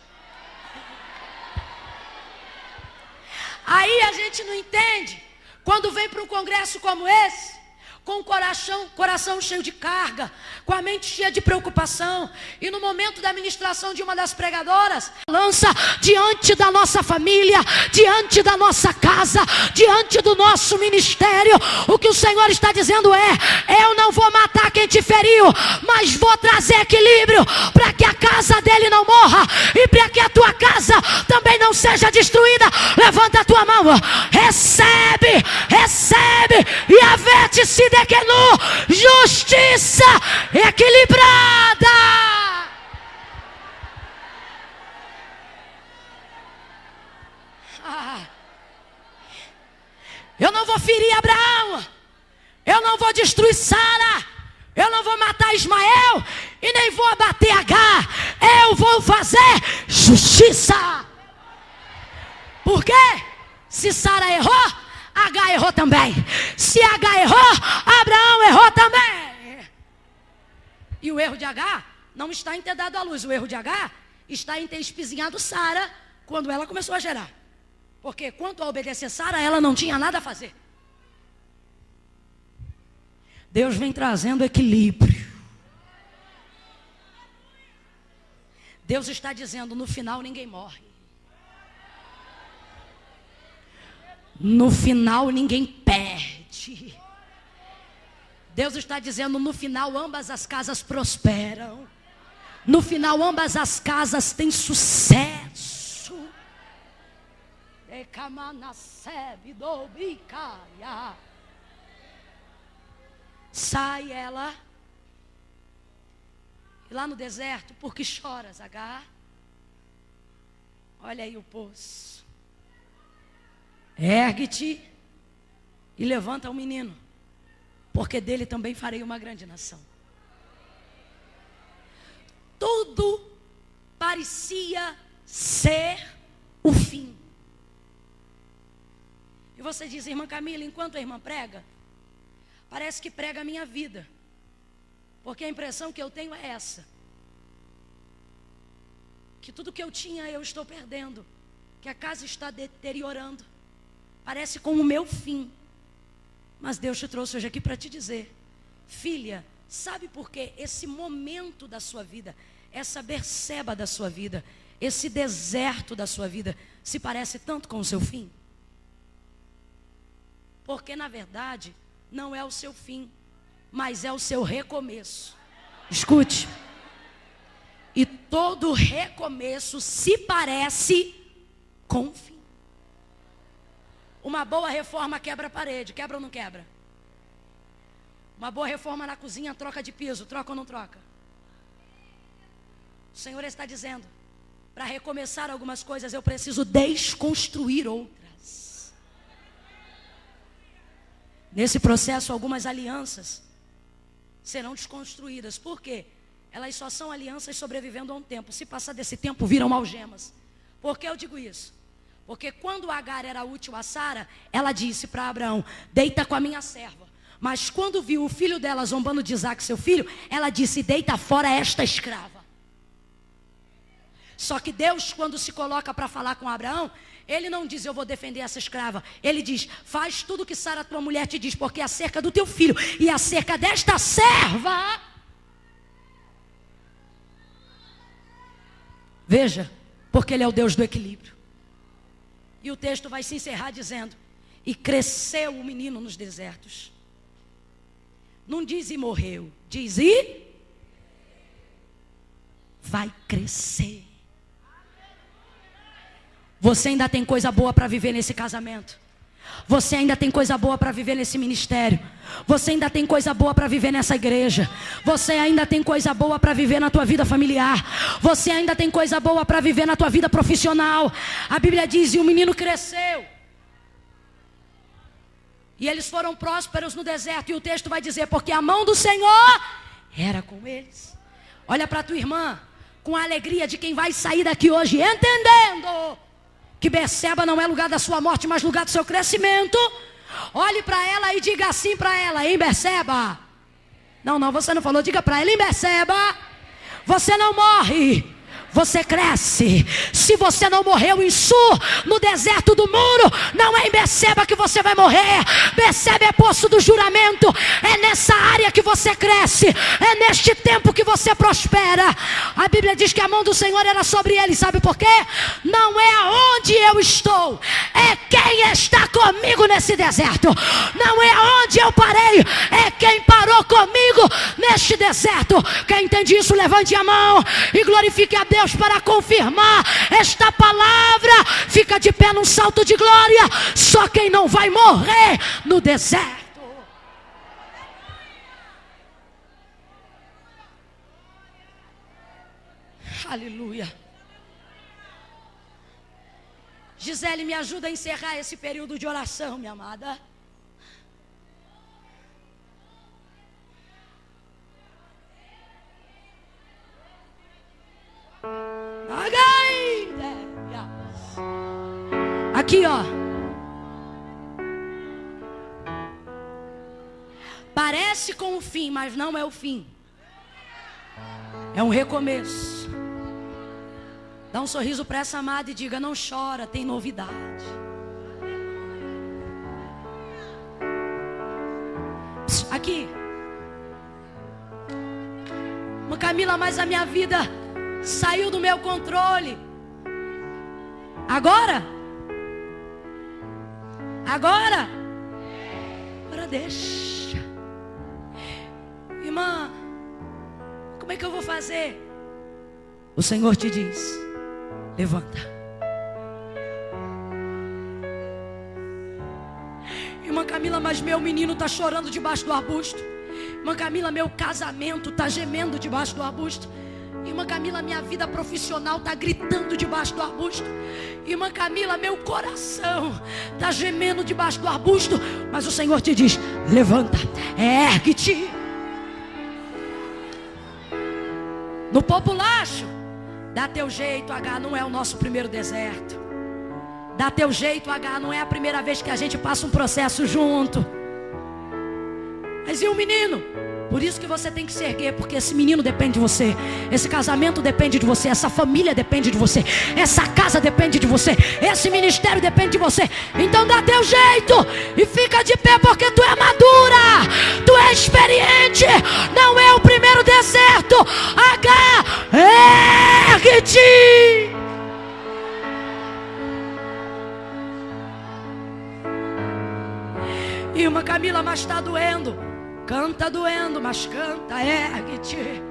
Aí a gente não entende, quando vem para um congresso como esse, com o coração cheio de carga, com a mente cheia de preocupação, e no momento da ministração de uma das pregadoras, lança diante da nossa família, diante da nossa casa, diante do nosso ministério, o que o Senhor está dizendo é, eu não vou matar quem te feriu, mas vou trazer equilíbrio, para que a casa dele não morra, e para que a tua casa também não seja destruída. Levanta a tua mão, recebe, e a vete-se Dequenu, justiça equilibrada. Eu não vou ferir Abraão, eu não vou destruir Sara, eu não vou matar Ismael e nem vou abater Agar. Eu vou fazer justiça. Por quê? Se Sara errou, Agar errou também. Se Agar errou, Abraão errou também. E o erro de Agar não está em ter dado à luz. O erro de Agar está em ter espizinhado Sara quando ela começou a gerar. Porque quanto a obedecer Sara, ela não tinha nada a fazer. Deus vem trazendo equilíbrio. Deus está dizendo, no final ninguém morre. No final ninguém perde. Deus está dizendo, no final ambas as casas prosperam. No final ambas as casas têm sucesso. Sai ela. E lá no deserto, por que choras, Agar? Olha aí o poço. Ergue-te e levanta o menino, porque dele também farei uma grande nação. Tudo parecia ser o fim. E você diz, irmã Camila, enquanto a irmã prega, parece que prega a minha vida, porque a impressão que eu tenho é essa, que tudo que eu tinha eu estou perdendo, que a casa está deteriorando, parece com o meu fim. Mas Deus te trouxe hoje aqui para te dizer, filha, sabe por que esse momento da sua vida, essa Berseba da sua vida, esse deserto da sua vida se parece tanto com o seu fim? Porque na verdade não é o seu fim, mas é o seu recomeço. Escute. E todo recomeço se parece com o fim. Uma boa reforma quebra a parede, quebra ou não quebra? Uma boa reforma na cozinha troca de piso, troca ou não troca? O Senhor está dizendo, para recomeçar algumas coisas eu preciso desconstruir outras. Nesse processo algumas alianças serão desconstruídas. Por quê? Elas só são alianças sobrevivendo a um tempo. Se passar desse tempo viram algemas. Por que eu digo isso? Porque quando Agar era útil a Sara, ela disse para Abraão: deita com a minha serva. Mas quando viu o filho dela zombando de Isaac, seu filho, ela disse: deita fora esta escrava. Só que Deus, quando se coloca para falar com Abraão, Ele não diz: eu vou defender essa escrava. Ele diz: faz tudo que Sara, tua mulher, te diz, porque acerca do teu filho e acerca desta serva. Veja, porque Ele é o Deus do equilíbrio. E o texto vai se encerrar dizendo: e cresceu o menino nos desertos. Não diz e morreu, diz e vai crescer. Você ainda tem coisa boa para viver nesse casamento. Você ainda tem coisa boa para viver nesse ministério. Você ainda tem coisa boa para viver nessa igreja. Você ainda tem coisa boa para viver na tua vida familiar. Você ainda tem coisa boa para viver na tua vida profissional. A Bíblia diz: e o menino cresceu. E eles foram prósperos no deserto. E o texto vai dizer: porque a mão do Senhor era com eles. Olha para tua irmã com a alegria de quem vai sair daqui hoje entendendo que Berseba não é lugar da sua morte, mas lugar do seu crescimento. Olhe para ela e diga assim para ela: em Berseba. Não, você não falou. Diga para ela: em Berseba você não morre, você cresce. Se você não morreu em Sur, no deserto do muro, não é em Berseba que você vai morrer. Berseba é poço do juramento. É nessa área que você cresce. É neste tempo que você prospera. A Bíblia diz que a mão do Senhor era sobre ele. Sabe por quê? Não é aonde eu estou, é quem está comigo nesse deserto. Não é aonde eu parei, é quem parou comigo neste deserto. Quem entende isso, levante a mão e glorifique a Deus para confirmar esta palavra. Fica de pé num salto de glória. Só quem não vai morrer no deserto. Aleluia. Gisele, me ajuda a encerrar esse período de oração, minha amada. Aqui, ó. Parece com o fim, mas não é o fim. É um recomeço. Dá um sorriso para essa amada e diga: não chora, tem novidade. Aqui. Camila, mas a minha vida saiu do meu controle. Agora deixa. Irmã, como é que eu vou fazer? O Senhor te diz: levanta. Irmã Camila, mas meu menino está chorando debaixo do arbusto. Irmã Camila, meu casamento está gemendo debaixo do arbusto. Irmã Camila, minha vida profissional está gritando debaixo do arbusto. Irmã Camila, meu coração está gemendo debaixo do arbusto. Mas o Senhor te diz: levanta, ergue-te. No populacho, dá teu jeito, H não é o nosso primeiro deserto. Dá teu jeito, H não é a primeira vez que a gente passa um processo junto. Mas e o menino? Por isso que você tem que se erguer, porque esse menino depende de você. Esse casamento depende de você. Essa família depende de você. Essa casa depende de você. Esse ministério depende de você. Então dá teu jeito e fica de pé, porque tu é madura, tu é experiente. Não é o primeiro deserto. Ergue-te. Irmã Camila, mas está doendo. Canta doendo, mas canta, ergue-te.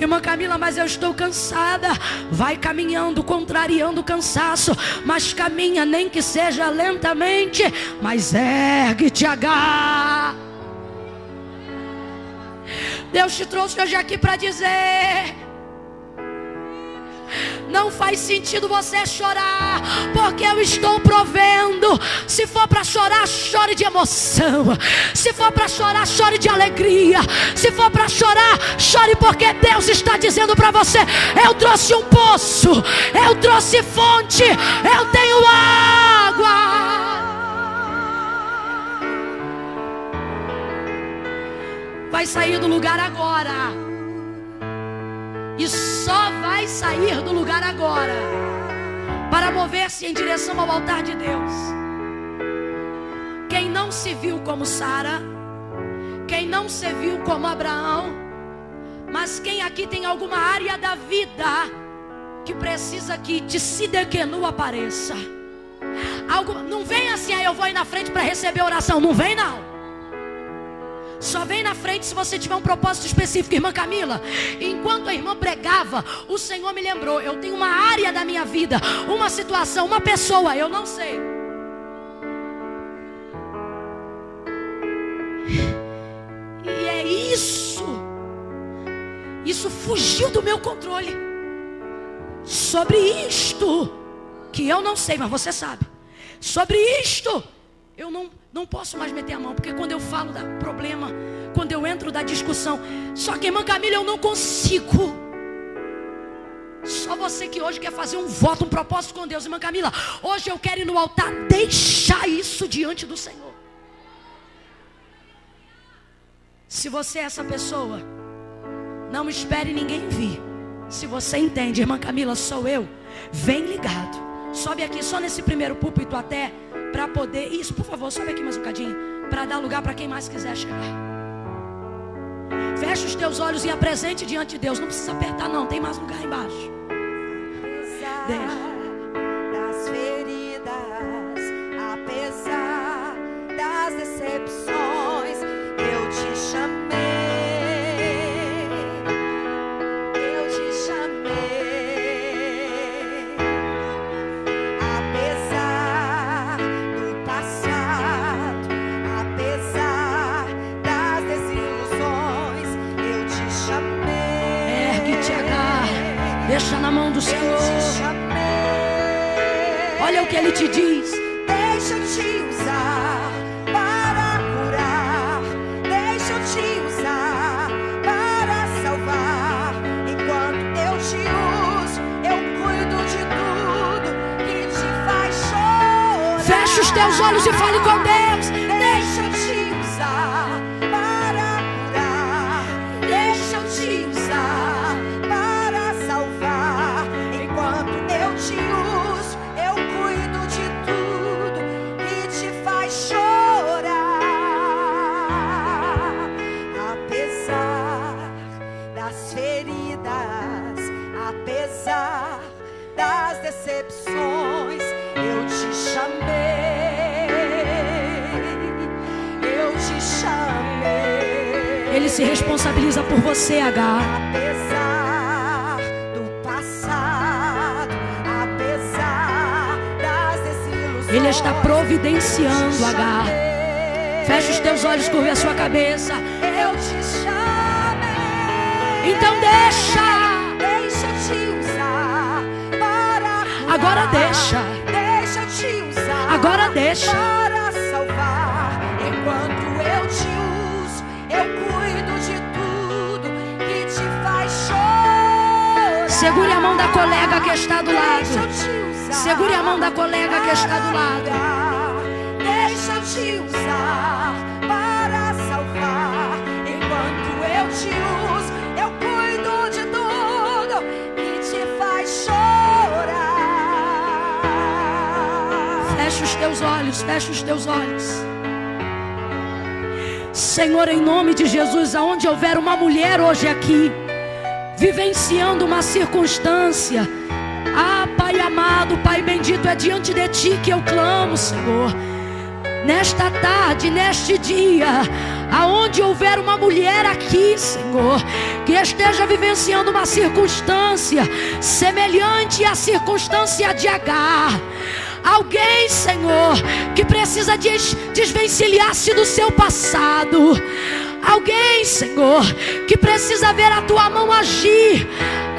Irmã Camila, mas eu estou cansada. Vai caminhando, contrariando o cansaço, mas caminha, nem que seja lentamente, mas ergue-te, H. Deus te trouxe hoje aqui para dizer: Não faz sentido você chorar, porque eu estou provendo. Se for para chorar, chore de emoção. Se for para chorar, chore de alegria. Se for para chorar, chore porque Deus está dizendo para você: eu trouxe um poço, eu trouxe fonte, eu tenho água. Vai sair do lugar agora. E só vai sair do lugar agora para mover-se em direção ao altar de Deus. Quem não se viu como Sara, quem não se viu como Abraão, mas quem aqui tem alguma área da vida que precisa que Tsidequenu apareça. Não vem assim, eu vou ir na frente para receber oração. Não vem não. Só vem na frente se você tiver um propósito específico. Irmã Camila, enquanto a irmã pregava, o Senhor me lembrou: eu tenho uma área da minha vida, uma situação, uma pessoa, eu não sei. E é isso. Isso fugiu do meu controle. Sobre isto, que eu não sei, mas você sabe. Sobre isto, eu não posso mais meter a mão, porque quando eu falo da problema, quando eu entro da discussão, só que, irmã Camila, eu não consigo. Só você que hoje quer fazer um voto, um propósito com Deus. Irmã Camila, hoje eu quero ir no altar, deixar isso diante do Senhor. Se você é essa pessoa, não espere ninguém vir. Se você entende: irmã Camila, sou eu, vem ligado. Sobe aqui só nesse primeiro púlpito até para poder... Isso, por favor, sobe aqui mais um bocadinho, para dar lugar para quem mais quiser chegar. Fecha os teus olhos e apresente diante de Deus. Não precisa apertar não, tem mais lugar embaixo. Apesar das feridas, apesar das decepções, eu te chamei. Eu te chamei. Apesar do passado, apesar das desilusões, eu te chamei. Ergue-te, Agar, deixa na mão do Senhor. Olha o que Ele te diz: deixa eu te usar para curar, deixa eu te usar para salvar. Enquanto eu te uso, eu cuido de tudo que te faz chorar. fecha os teus olhos e fale com Deus. Deixa eu te usar para curar, deixa eu te usar para salvar. Enquanto eu te uso, eu cuido de tudo que te faz chorar. Apesar das feridas, apesar das decepções, eu te chamei, eu te chamei. Ele se responsabiliza por você, Agar. Apesar do passado, apesar das desilusões, Ele está providenciando, Agar. Fecha os teus olhos, curva a sua cabeça. eu te chamei. Então deixa. Deixa eu te usar para curar. Agora deixa. Deixa eu te usar. Agora deixa. Para salvar. Enquanto eu te uso, eu cuido de tudo que te faz chorar. Segure a mão da colega que está do Deixa eu lado. te usar. Segure a mão da colega que está do lado. Deixa eu te usar para salvar. Enquanto eu te uso, eu cuido de tudo que te faz chorar. Fecha os teus olhos, fecha os teus olhos. Senhor, em nome de Jesus, aonde houver uma mulher hoje aqui, vivenciando uma circunstância, Pai amado, Pai bendito, é diante de Ti que eu clamo, Senhor. Nesta tarde, neste dia, aonde houver uma mulher aqui, Senhor, que esteja vivenciando uma circunstância semelhante à circunstância de Agar, alguém, Senhor, que precisa desvencilhar-se do seu passado, Alguém, Senhor, que precisa ver a tua mão agir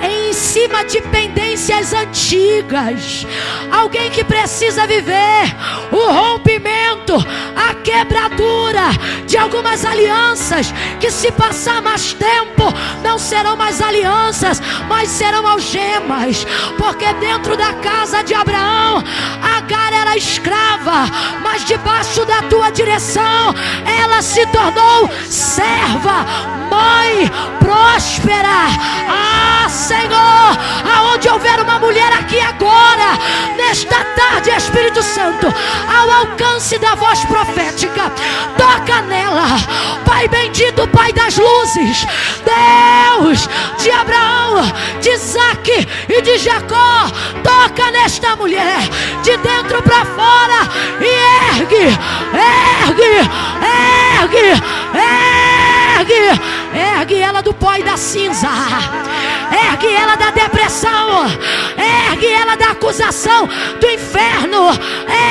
em cima de pendências antigas. Alguém que precisa viver o rompimento, a quebradura de algumas alianças, que se passar mais tempo não serão mais alianças, mas serão algemas. Porque dentro da casa de Abraão, Agar era escrava, mas debaixo da tua direção ela se tornou serva, mãe, próspera. Ah, Senhor, aonde houver uma mulher aqui agora, nesta tarde, Espírito Santo, ao alcance da voz profética, toca nela, Pai bendito, Pai das luzes, Deus de Abraão, de Isaque e de Jacó, toca nesta mulher, de dentro para fora, e ergue, ergue ela do pó e da cinza, ergue ela da depressão, ergue ela da acusação do inferno,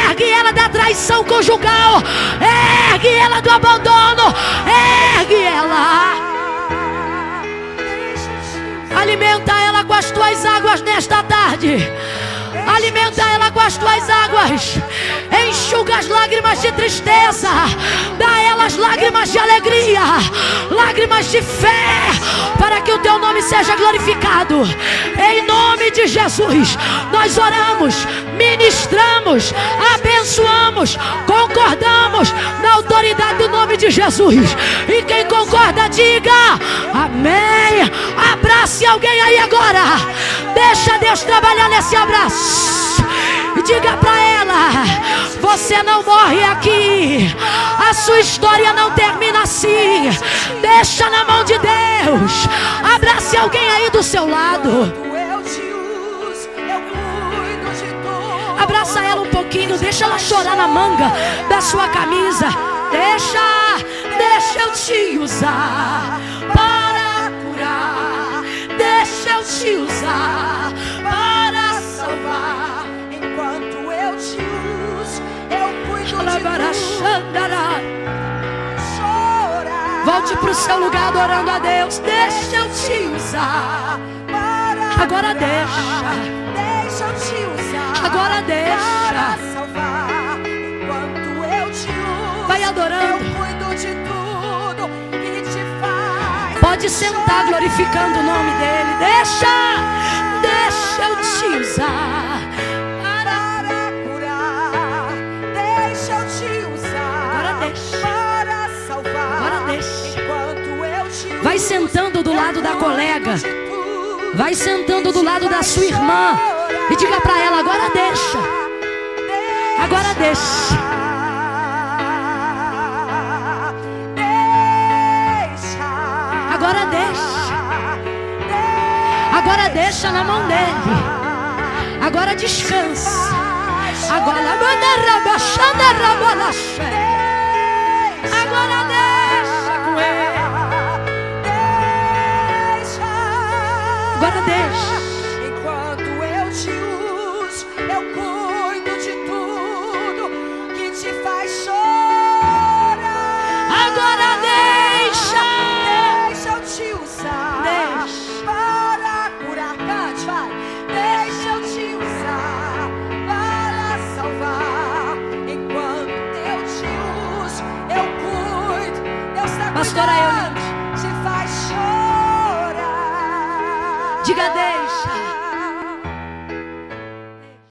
ergue ela da traição conjugal, ergue ela do abandono, ergue ela, alimenta ela com as tuas águas nesta tarde. Alimenta ela com as tuas águas, enxuga as lágrimas de tristeza, dá a elas lágrimas de alegria, lágrimas de fé, para que o teu nome seja glorificado. Em nome de Jesus, nós oramos, ministramos, abençoamos, concordamos na autoridade do nome de Jesus. E quem concorda, diga amém. Abrace alguém aí agora, deixa Deus trabalhar nesse abraço. E diga para ela: você não morre aqui, a sua história não termina assim. Deixa na mão de Deus. Abrace alguém aí do seu lado, abraça ela um pouquinho, deixa ela chorar na manga da sua camisa. Deixa eu te usar para curar, deixa eu te usar para salvar. Enquanto eu te uso, eu cuido de tudo. Volte para o seu lugar adorando a Deus. Deixa eu te usar para agora deixa eu te usar agora para salvar. Enquanto eu te uso, vai adorando, eu cuido de tudo e te faz. Pode sentar glorificando o nome dele. Deixa eu te usar para curar, deixa eu te usar agora para salvar. Agora deixa. Enquanto eu te uso, vai sentando do lado da colega, vai sentando do lado da sua irmã e diga para ela: agora deixa, agora deixa. Agora deixa, agora deixa na mão dele, agora descansa, agora deixa com ele, agora deixa. Enquanto eu te uso, eu cuido de tudo que te faz chorar. Agora deixa eu te usar para curar. Cante, vai. Deixa eu te usar para salvar. Enquanto eu te uso, eu cuido. Deus está cuidando, te faz chorar. Diga deixa.